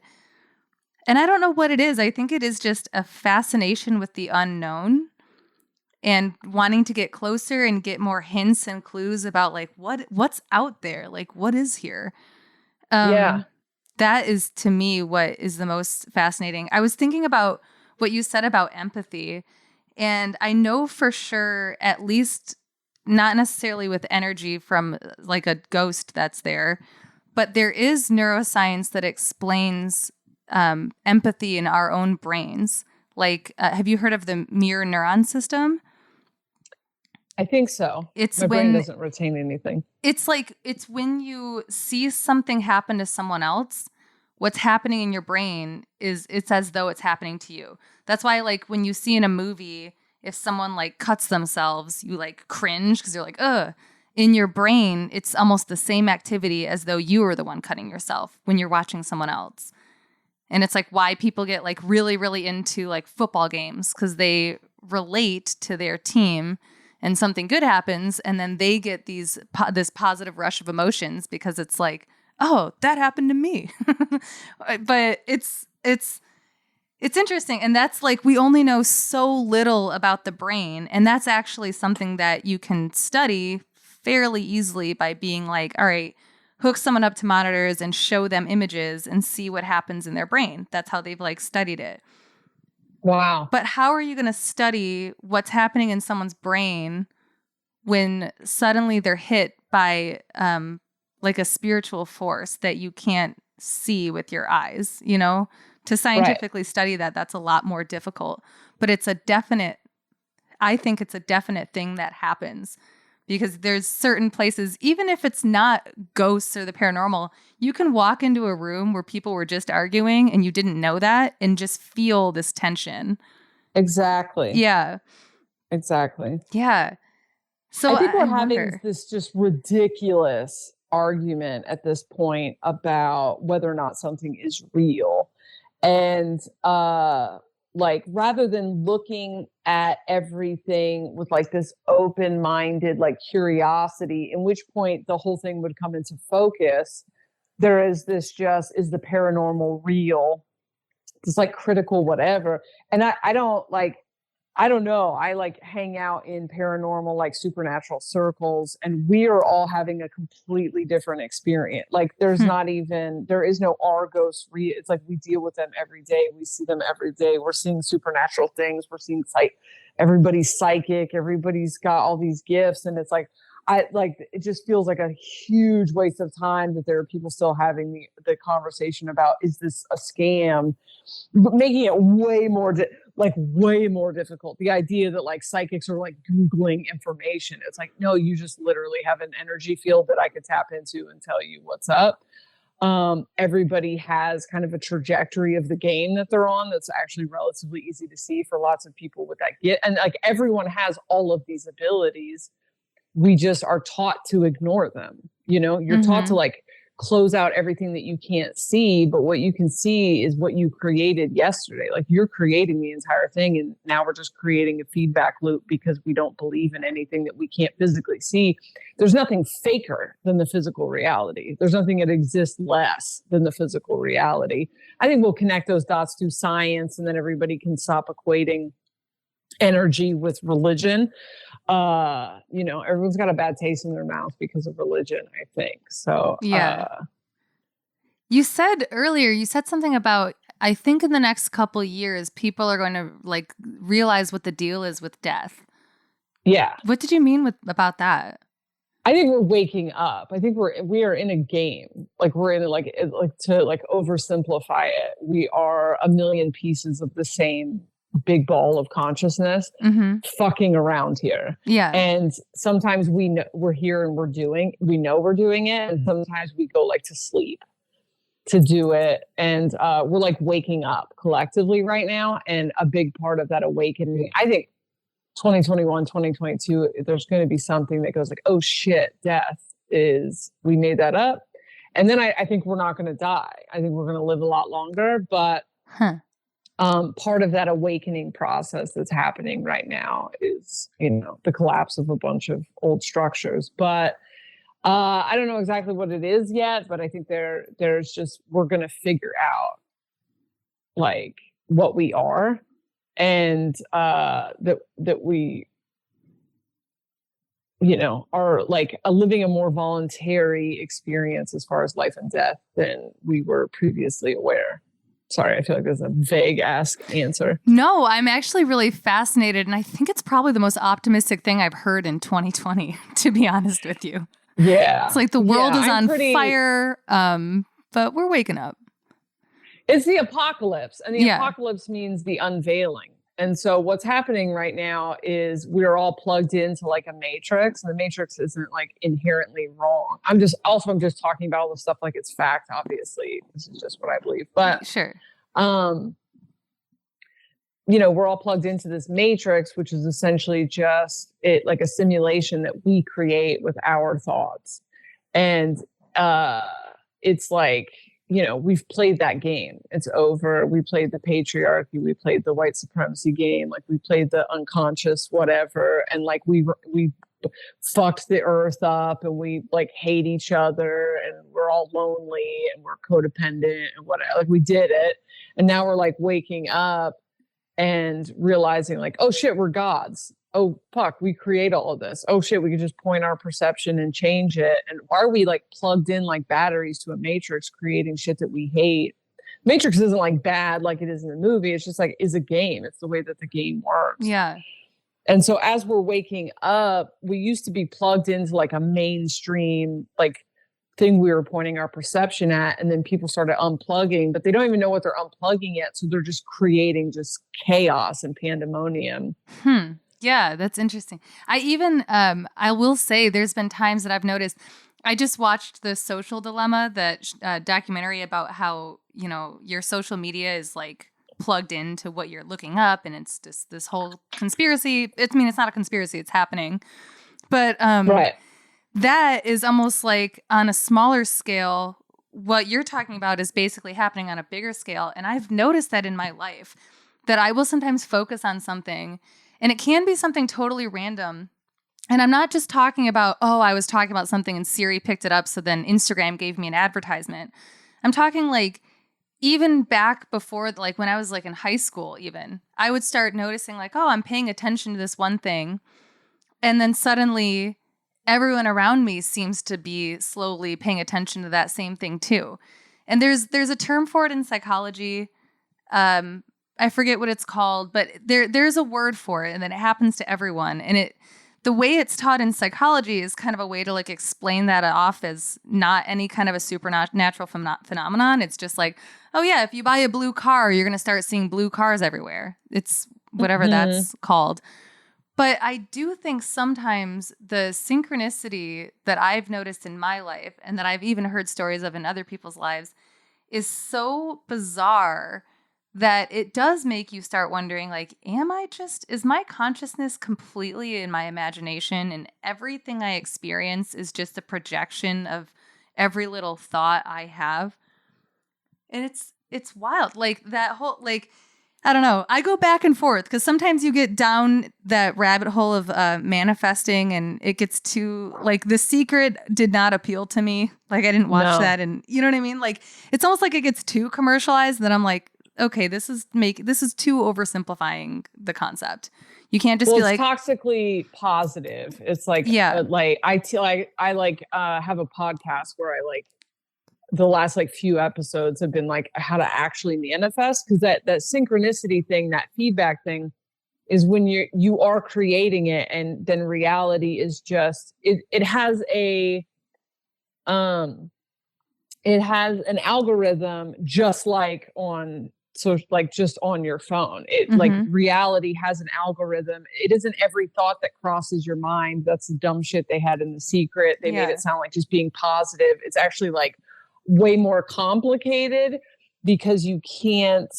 And I don't know what it is. I think it is just a fascination with the unknown and wanting to get closer and get more hints and clues about like what's out there, like what is here. That is to me what is the most fascinating. I was thinking about what you said about empathy, and I know for sure, at least not necessarily with energy from like a ghost that's there, but there is neuroscience that explains empathy in our own brains. Like, have you heard of the mirror neuron system? I think so. My brain doesn't retain anything. It's when you see something happen to someone else, what's happening in your brain it's as though it's happening to you. That's why, like, when you see in a movie, if someone like cuts themselves, you like cringe because you're like, ugh. In your brain, it's almost the same activity as though you were the one cutting yourself when you're watching someone else. And it's like why people get like really, really into like football games, because they relate to their team and something good happens, and then they get this positive rush of emotions because it's like, oh, that happened to me. But it's interesting. And that's like, we only know so little about the brain. And that's actually something that you can study fairly easily by being like, all right, hook someone up to monitors and show them images and see what happens in their brain. That's how they've like studied it. Wow. But how are you going to study what's happening in someone's brain when suddenly they're hit by like a spiritual force that you can't see with your eyes, you know? To scientifically study that, that's a lot more difficult. But it's I think it's a definite thing that happens, because there's certain places, even if it's not ghosts or the paranormal, you can walk into a room where people were just arguing and you didn't know that and just feel this tension. Exactly. Yeah. Exactly. Yeah. So I think we're having this just ridiculous argument at this point about whether or not something is real. And like, rather than looking at everything with like this open-minded like curiosity, in which point the whole thing would come into focus, there is this just, is the paranormal real? It's like critical whatever. And I don't know. I like hang out in paranormal, like supernatural circles, and we are all having a completely different experience. Like there is no Argos. It's like we deal with them every day. We see them every day. We're seeing supernatural things. We're seeing everybody's psychic. Everybody's got all these gifts. And it's like, it just feels like a huge waste of time that there are people still having the conversation about, is this a scam? But making it way more difficult. The idea that like psychics are like Googling information. It's like, no, you just literally have an energy field that I could tap into and tell you what's up. Everybody has kind of a trajectory of the game that they're on that's actually relatively easy to see for lots of people with that gift. And like everyone has all of these abilities. We just are taught to ignore them. You know, you're taught to like close out everything that you can't see, but what you can see is what you created yesterday. Like you're creating the entire thing, and now we're just creating a feedback loop because we don't believe in anything that we can't physically see. There's nothing faker than the physical reality. There's nothing that exists less than the physical reality. I think we'll connect those dots through science, and then everybody can stop equating energy with religion. You know, everyone's got a bad taste in their mouth because of religion, I think. So, yeah. You said something about, I think in the next couple years, people are going to like realize what the deal is with death. Yeah. What did you mean about that? I think we're waking up. I think we are in a game. Like we're in to oversimplify it. We are a million pieces of the same big ball of consciousness fucking around here. Yeah. And sometimes we know we're here and we know we're doing it. And sometimes we go like to sleep to do it. And we're like waking up collectively right now. And a big part of that awakening, I think 2021, 2022, there's going to be something that goes like, oh shit, we made that up. And then I think we're not going to die. I think we're going to live a lot longer, but part of that awakening process that's happening right now is, you know, the collapse of a bunch of old structures. But I don't know exactly what it is yet, but I think there's just, we're going to figure out like what we are, and that we, you know, are like living a more voluntary experience as far as life and death than we were previously aware. Sorry, I feel like there's a vague ass answer. No, I'm actually really fascinated. And I think it's probably the most optimistic thing I've heard in 2020, to be honest with you. Yeah. It's like the world is on fire, but we're waking up. It's the apocalypse. And the apocalypse means the unveiling. And so what's happening right now is we're all plugged into like a matrix, and the matrix isn't like inherently wrong. I'm just talking about all the stuff like it's fact. Obviously, this is just what I believe, but sure. You know, we're all plugged into this matrix, which is essentially just like a simulation that we create with our thoughts. And it's like, you know, we've played that game. It's over. We played the patriarchy. We played the white supremacy game. Like we played the unconscious whatever. And like we fucked the earth up and we like hate each other and we're all lonely and we're codependent and whatever. Like we did it. And now we're like waking up and realizing like, oh shit, we're gods. Oh fuck, we create all of this. Oh shit, we can just point our perception and change it. And why are we like plugged in like batteries to a matrix creating shit that we hate? Matrix isn't like bad like it is in the movie. It's just like is a game. It's the way that the game works. Yeah. And so as we're waking up, we used to be plugged into like a mainstream like thing we were pointing our perception at, and then people started unplugging, but they don't even know what they're unplugging yet. So they're just creating just chaos and pandemonium. Yeah, that's interesting. I even I will say there's been times that I've noticed. I just watched the Social Dilemma, that documentary about how, you know, your social media is like plugged into what you're looking up, and it's just this whole conspiracy. I mean, it's not a conspiracy, it's happening. But Right. that is almost like on a smaller scale. What you're talking about is basically happening on a bigger scale. And I've noticed that in my life, that I will sometimes focus on something, and it can be something totally random. And I'm not just talking about, oh, I was talking about something and Siri picked it up, so then Instagram gave me an advertisement. I'm talking like even back before, like when I was like in high school even, I would start noticing like, oh, I'm paying attention to this one thing. And then suddenly everyone around me seems to be slowly paying attention to that same thing too. And there's a term for it in psychology. I forget what it's called, but there's a word for it, and then it happens to everyone. And the way it's taught in psychology is kind of a way to like explain that off as not any kind of a supernatural phenomenon. It's just like, oh yeah, if you buy a blue car, you're going to start seeing blue cars everywhere. It's whatever that's called. But I do think sometimes the synchronicity that I've noticed in my life, and that I've even heard stories of in other people's lives, is so bizarre that it does make you start wondering, like, is my consciousness completely in my imagination, and everything I experience is just a projection of every little thought I have? And it's wild. Like that whole, like, I don't know. I go back and forth because sometimes you get down that rabbit hole of manifesting, and it gets too, like, The Secret did not appeal to me. Like, I didn't watch that, and you know what I mean? Like, it's almost like it gets too commercialized that I'm like, okay, this is too oversimplifying the concept. You can't just be like toxically positive. It's like, like I have a podcast where I like the last like few episodes have been like how to actually manifest, because that synchronicity thing, that feedback thing, is when you are creating it, and then reality is just it has an algorithm just like on. So like just on your phone, like reality has an algorithm. It isn't every thought that crosses your mind. That's the dumb shit they had in The Secret. They made it sound like just being positive. It's actually like way more complicated, because you can't,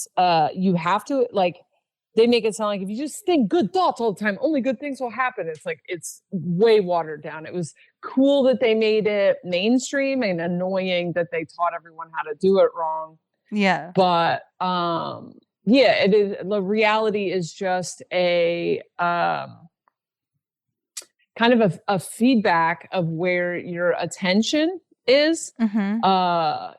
you have to, like, they make it sound like if you just think good thoughts all the time, only good things will happen. It's like, it's way watered down. It was cool that they made it mainstream, and annoying that they taught everyone how to do it wrong. Yeah. But it is, the reality is just a kind of a feedback of where your attention is. The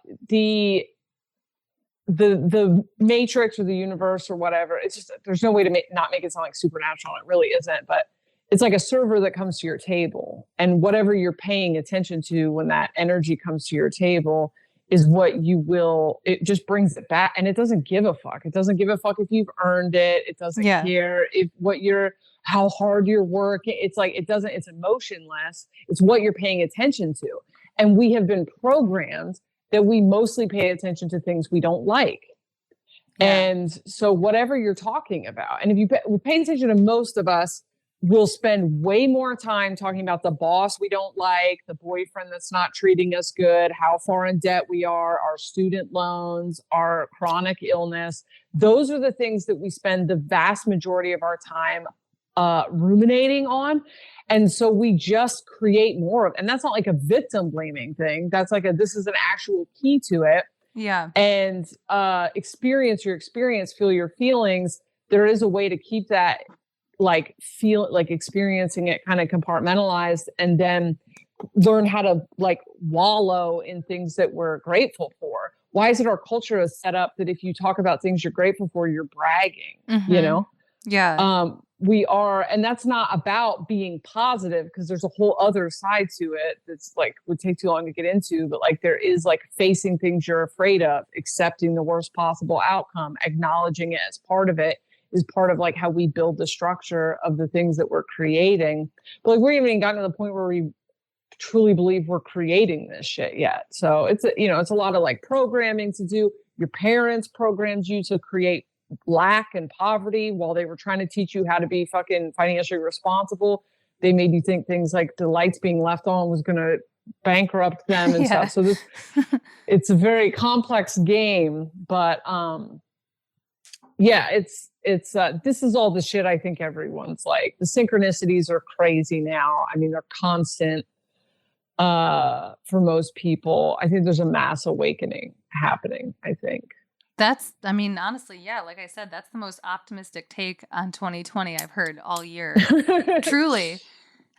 matrix or the universe or whatever, it's just, there's no way to not make it sound like supernatural. It really isn't, but it's like a server that comes to your table, and whatever you're paying attention to when that energy comes to your table is what you will, it just brings it back, and it doesn't give a fuck. It doesn't give a fuck if you've earned it. It doesn't care if how hard you're working. It's like, it's emotionless. It's what you're paying attention to. And we have been programmed that we mostly pay attention to things we don't like. And so whatever you're talking about, and if you pay attention to, most of us will spend way more time talking about the boss we don't like, the boyfriend that's not treating us good, how far in debt we are, our student loans, our chronic illness. Those are the things that we spend the vast majority of our time ruminating on. And so we just create more of, and that's not like a victim blaming thing. That's like this is an actual key to it. Yeah. And experience your experience, feel your feelings. There is a way to keep that like feel like experiencing it kind of compartmentalized, and then learn how to like wallow in things that we're grateful for. Why is it our culture is set up that if you talk about things you're grateful for, you're bragging, you know? Yeah. We are, and that's not about being positive, because there's a whole other side to it that's like would take too long to get into, but like there is like facing things you're afraid of, accepting the worst possible outcome, acknowledging it as part of it is part of like how we build the structure of the things that we're creating. But like we haven't even gotten to the point where we truly believe we're creating this shit yet. So it's it's a lot of like programming to do. Your parents programmed you to create lack and poverty while they were trying to teach you how to be fucking financially responsible. They made you think things like the lights being left on was going to bankrupt them and stuff. So it's a very complex game, but it's this is all the shit I think everyone's like. The synchronicities are crazy now. I mean, they're constant for most people. I think there's a mass awakening happening, I think. Honestly, yeah, like I said, that's the most optimistic take on 2020 I've heard all year. Truly.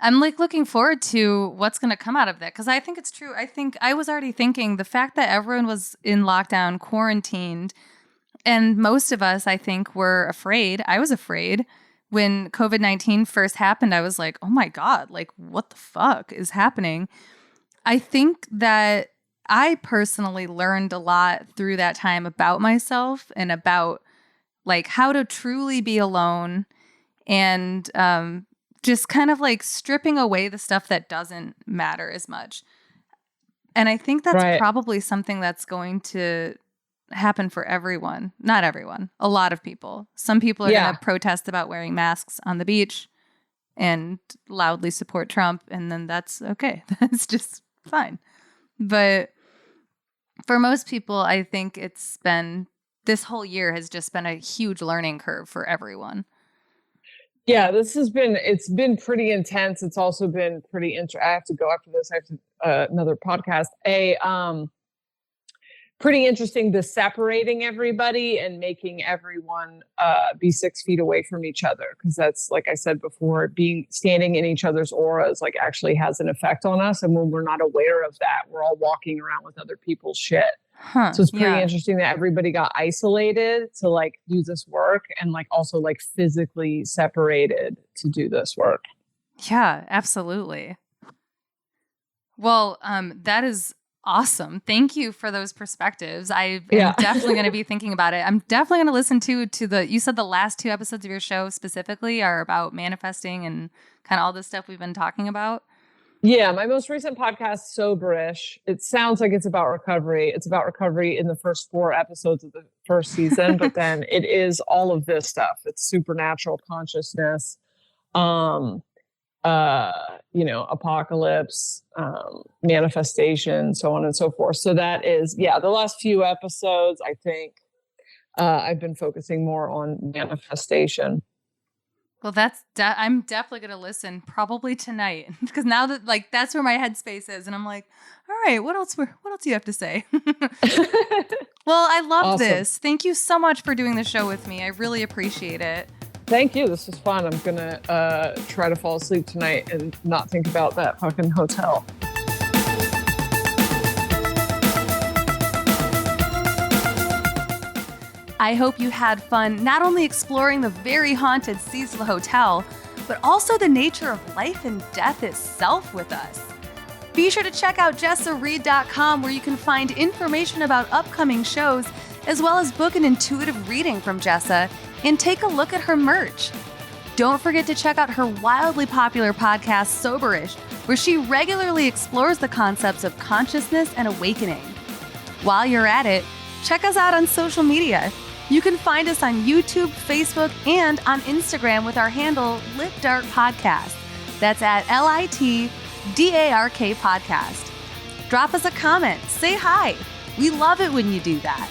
I'm like looking forward to what's going to come out of that, because I think it's true. I think I was already thinking the fact that everyone was in lockdown, quarantined, and most of us, I think, were afraid. I was afraid when COVID-19 first happened. I was like, oh my God, like what the fuck is happening? I think that I personally learned a lot through that time about myself and about like how to truly be alone, and just kind of like stripping away the stuff that doesn't matter as much. And I think that's probably something that's going to happen for everyone. Not everyone, a lot of people. Some people are going to protest about wearing masks on the beach and loudly support Trump, and then that's okay. That's just fine. But for most people, I think this whole year has just been a huge learning curve for everyone. Yeah, it's been pretty intense. It's also been pretty I have to go after this. I have to, another podcast. Pretty interesting, the separating everybody and making everyone be 6 feet away from each other. Because that's, like I said before, standing in each other's auras like actually has an effect on us. And when we're not aware of that, we're all walking around with other people's shit. So it's pretty interesting that everybody got isolated to like do this work, and like also like physically separated to do this work. Yeah, absolutely. Well, that is awesome. Thank you for those perspectives. I am definitely going to be thinking about it. I'm definitely going to listen to you said the last 2 episodes of your show specifically are about manifesting and kind of all this stuff we've been talking about. Yeah, my most recent podcast, Soberish, it sounds like it's about recovery. It's about recovery in the first 4 episodes of the first season, but then it is all of this stuff. It's supernatural consciousness, apocalypse, manifestation, so on and so forth. So that is, the last few episodes, I think I've been focusing more on manifestation. Well, I'm definitely going to listen probably tonight, because now that like that's where my headspace is, and I'm like, all right, what else do you have to say? Well, I love this. Thank you so much for doing the show with me. I really appreciate it. Thank you. This was fun. I'm going to try to fall asleep tonight and not think about that fucking hotel. I hope you had fun not only exploring the very haunted Cecil Hotel, but also the nature of life and death itself with us. Be sure to check out JessaReed.com, where you can find information about upcoming shows, as well as book an intuitive reading from Jessa and take a look at her merch. Don't forget to check out her wildly popular podcast, Soberish, where she regularly explores the concepts of consciousness and awakening. While you're at it, check us out on social media. You can find us on YouTube, Facebook, and on Instagram with our handle LitDark Podcast. That's at LITDARK Podcast. Drop us a comment. Say hi. We love it when you do that.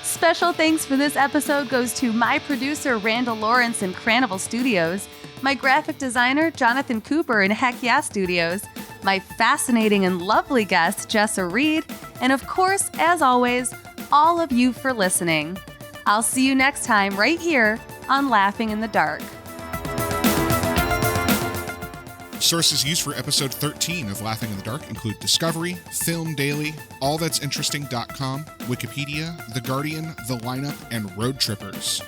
Special thanks for this episode goes to my producer, Randall Lawrence in Cranival Studios, my graphic designer, Jonathan Cooper in Heck Yeah Studios, my fascinating and lovely guest, Jessa Reed, and of course, as always, all of you for listening. I'll see you next time right here on Laughing in the Dark. Sources used for episode 13 of Laughing in the Dark include Discovery, Film Daily, allthat'sinteresting.com, Wikipedia, The Guardian, The Lineup, and Road Trippers.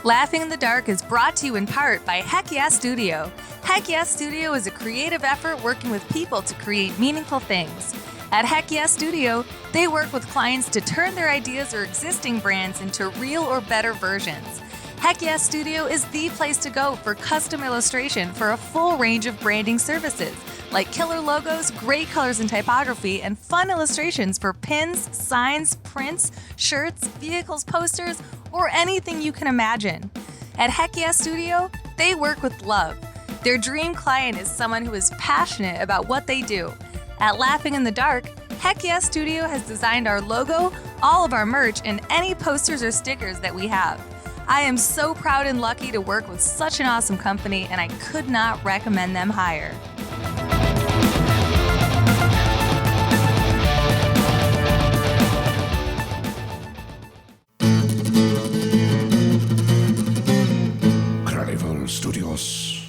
Laughing in the Dark is brought to you in part by Heck Yeah Studio. Heck Yeah Studio is a creative effort working with people to create meaningful things. At Heck Yeah Studio, they work with clients to turn their ideas or existing brands into real or better versions. Heck Yeah Studio is the place to go for custom illustration for a full range of branding services, like killer logos, great colors and typography, and fun illustrations for pins, signs, prints, shirts, vehicles, posters, or anything you can imagine. At Heck Yeah Studio, they work with love. Their dream client is someone who is passionate about what they do. At Laughing in the Dark, Heck Yeah Studio has designed our logo, all of our merch, and any posters or stickers that we have. I am so proud and lucky to work with such an awesome company, and I could not recommend them higher. Carnival Studios.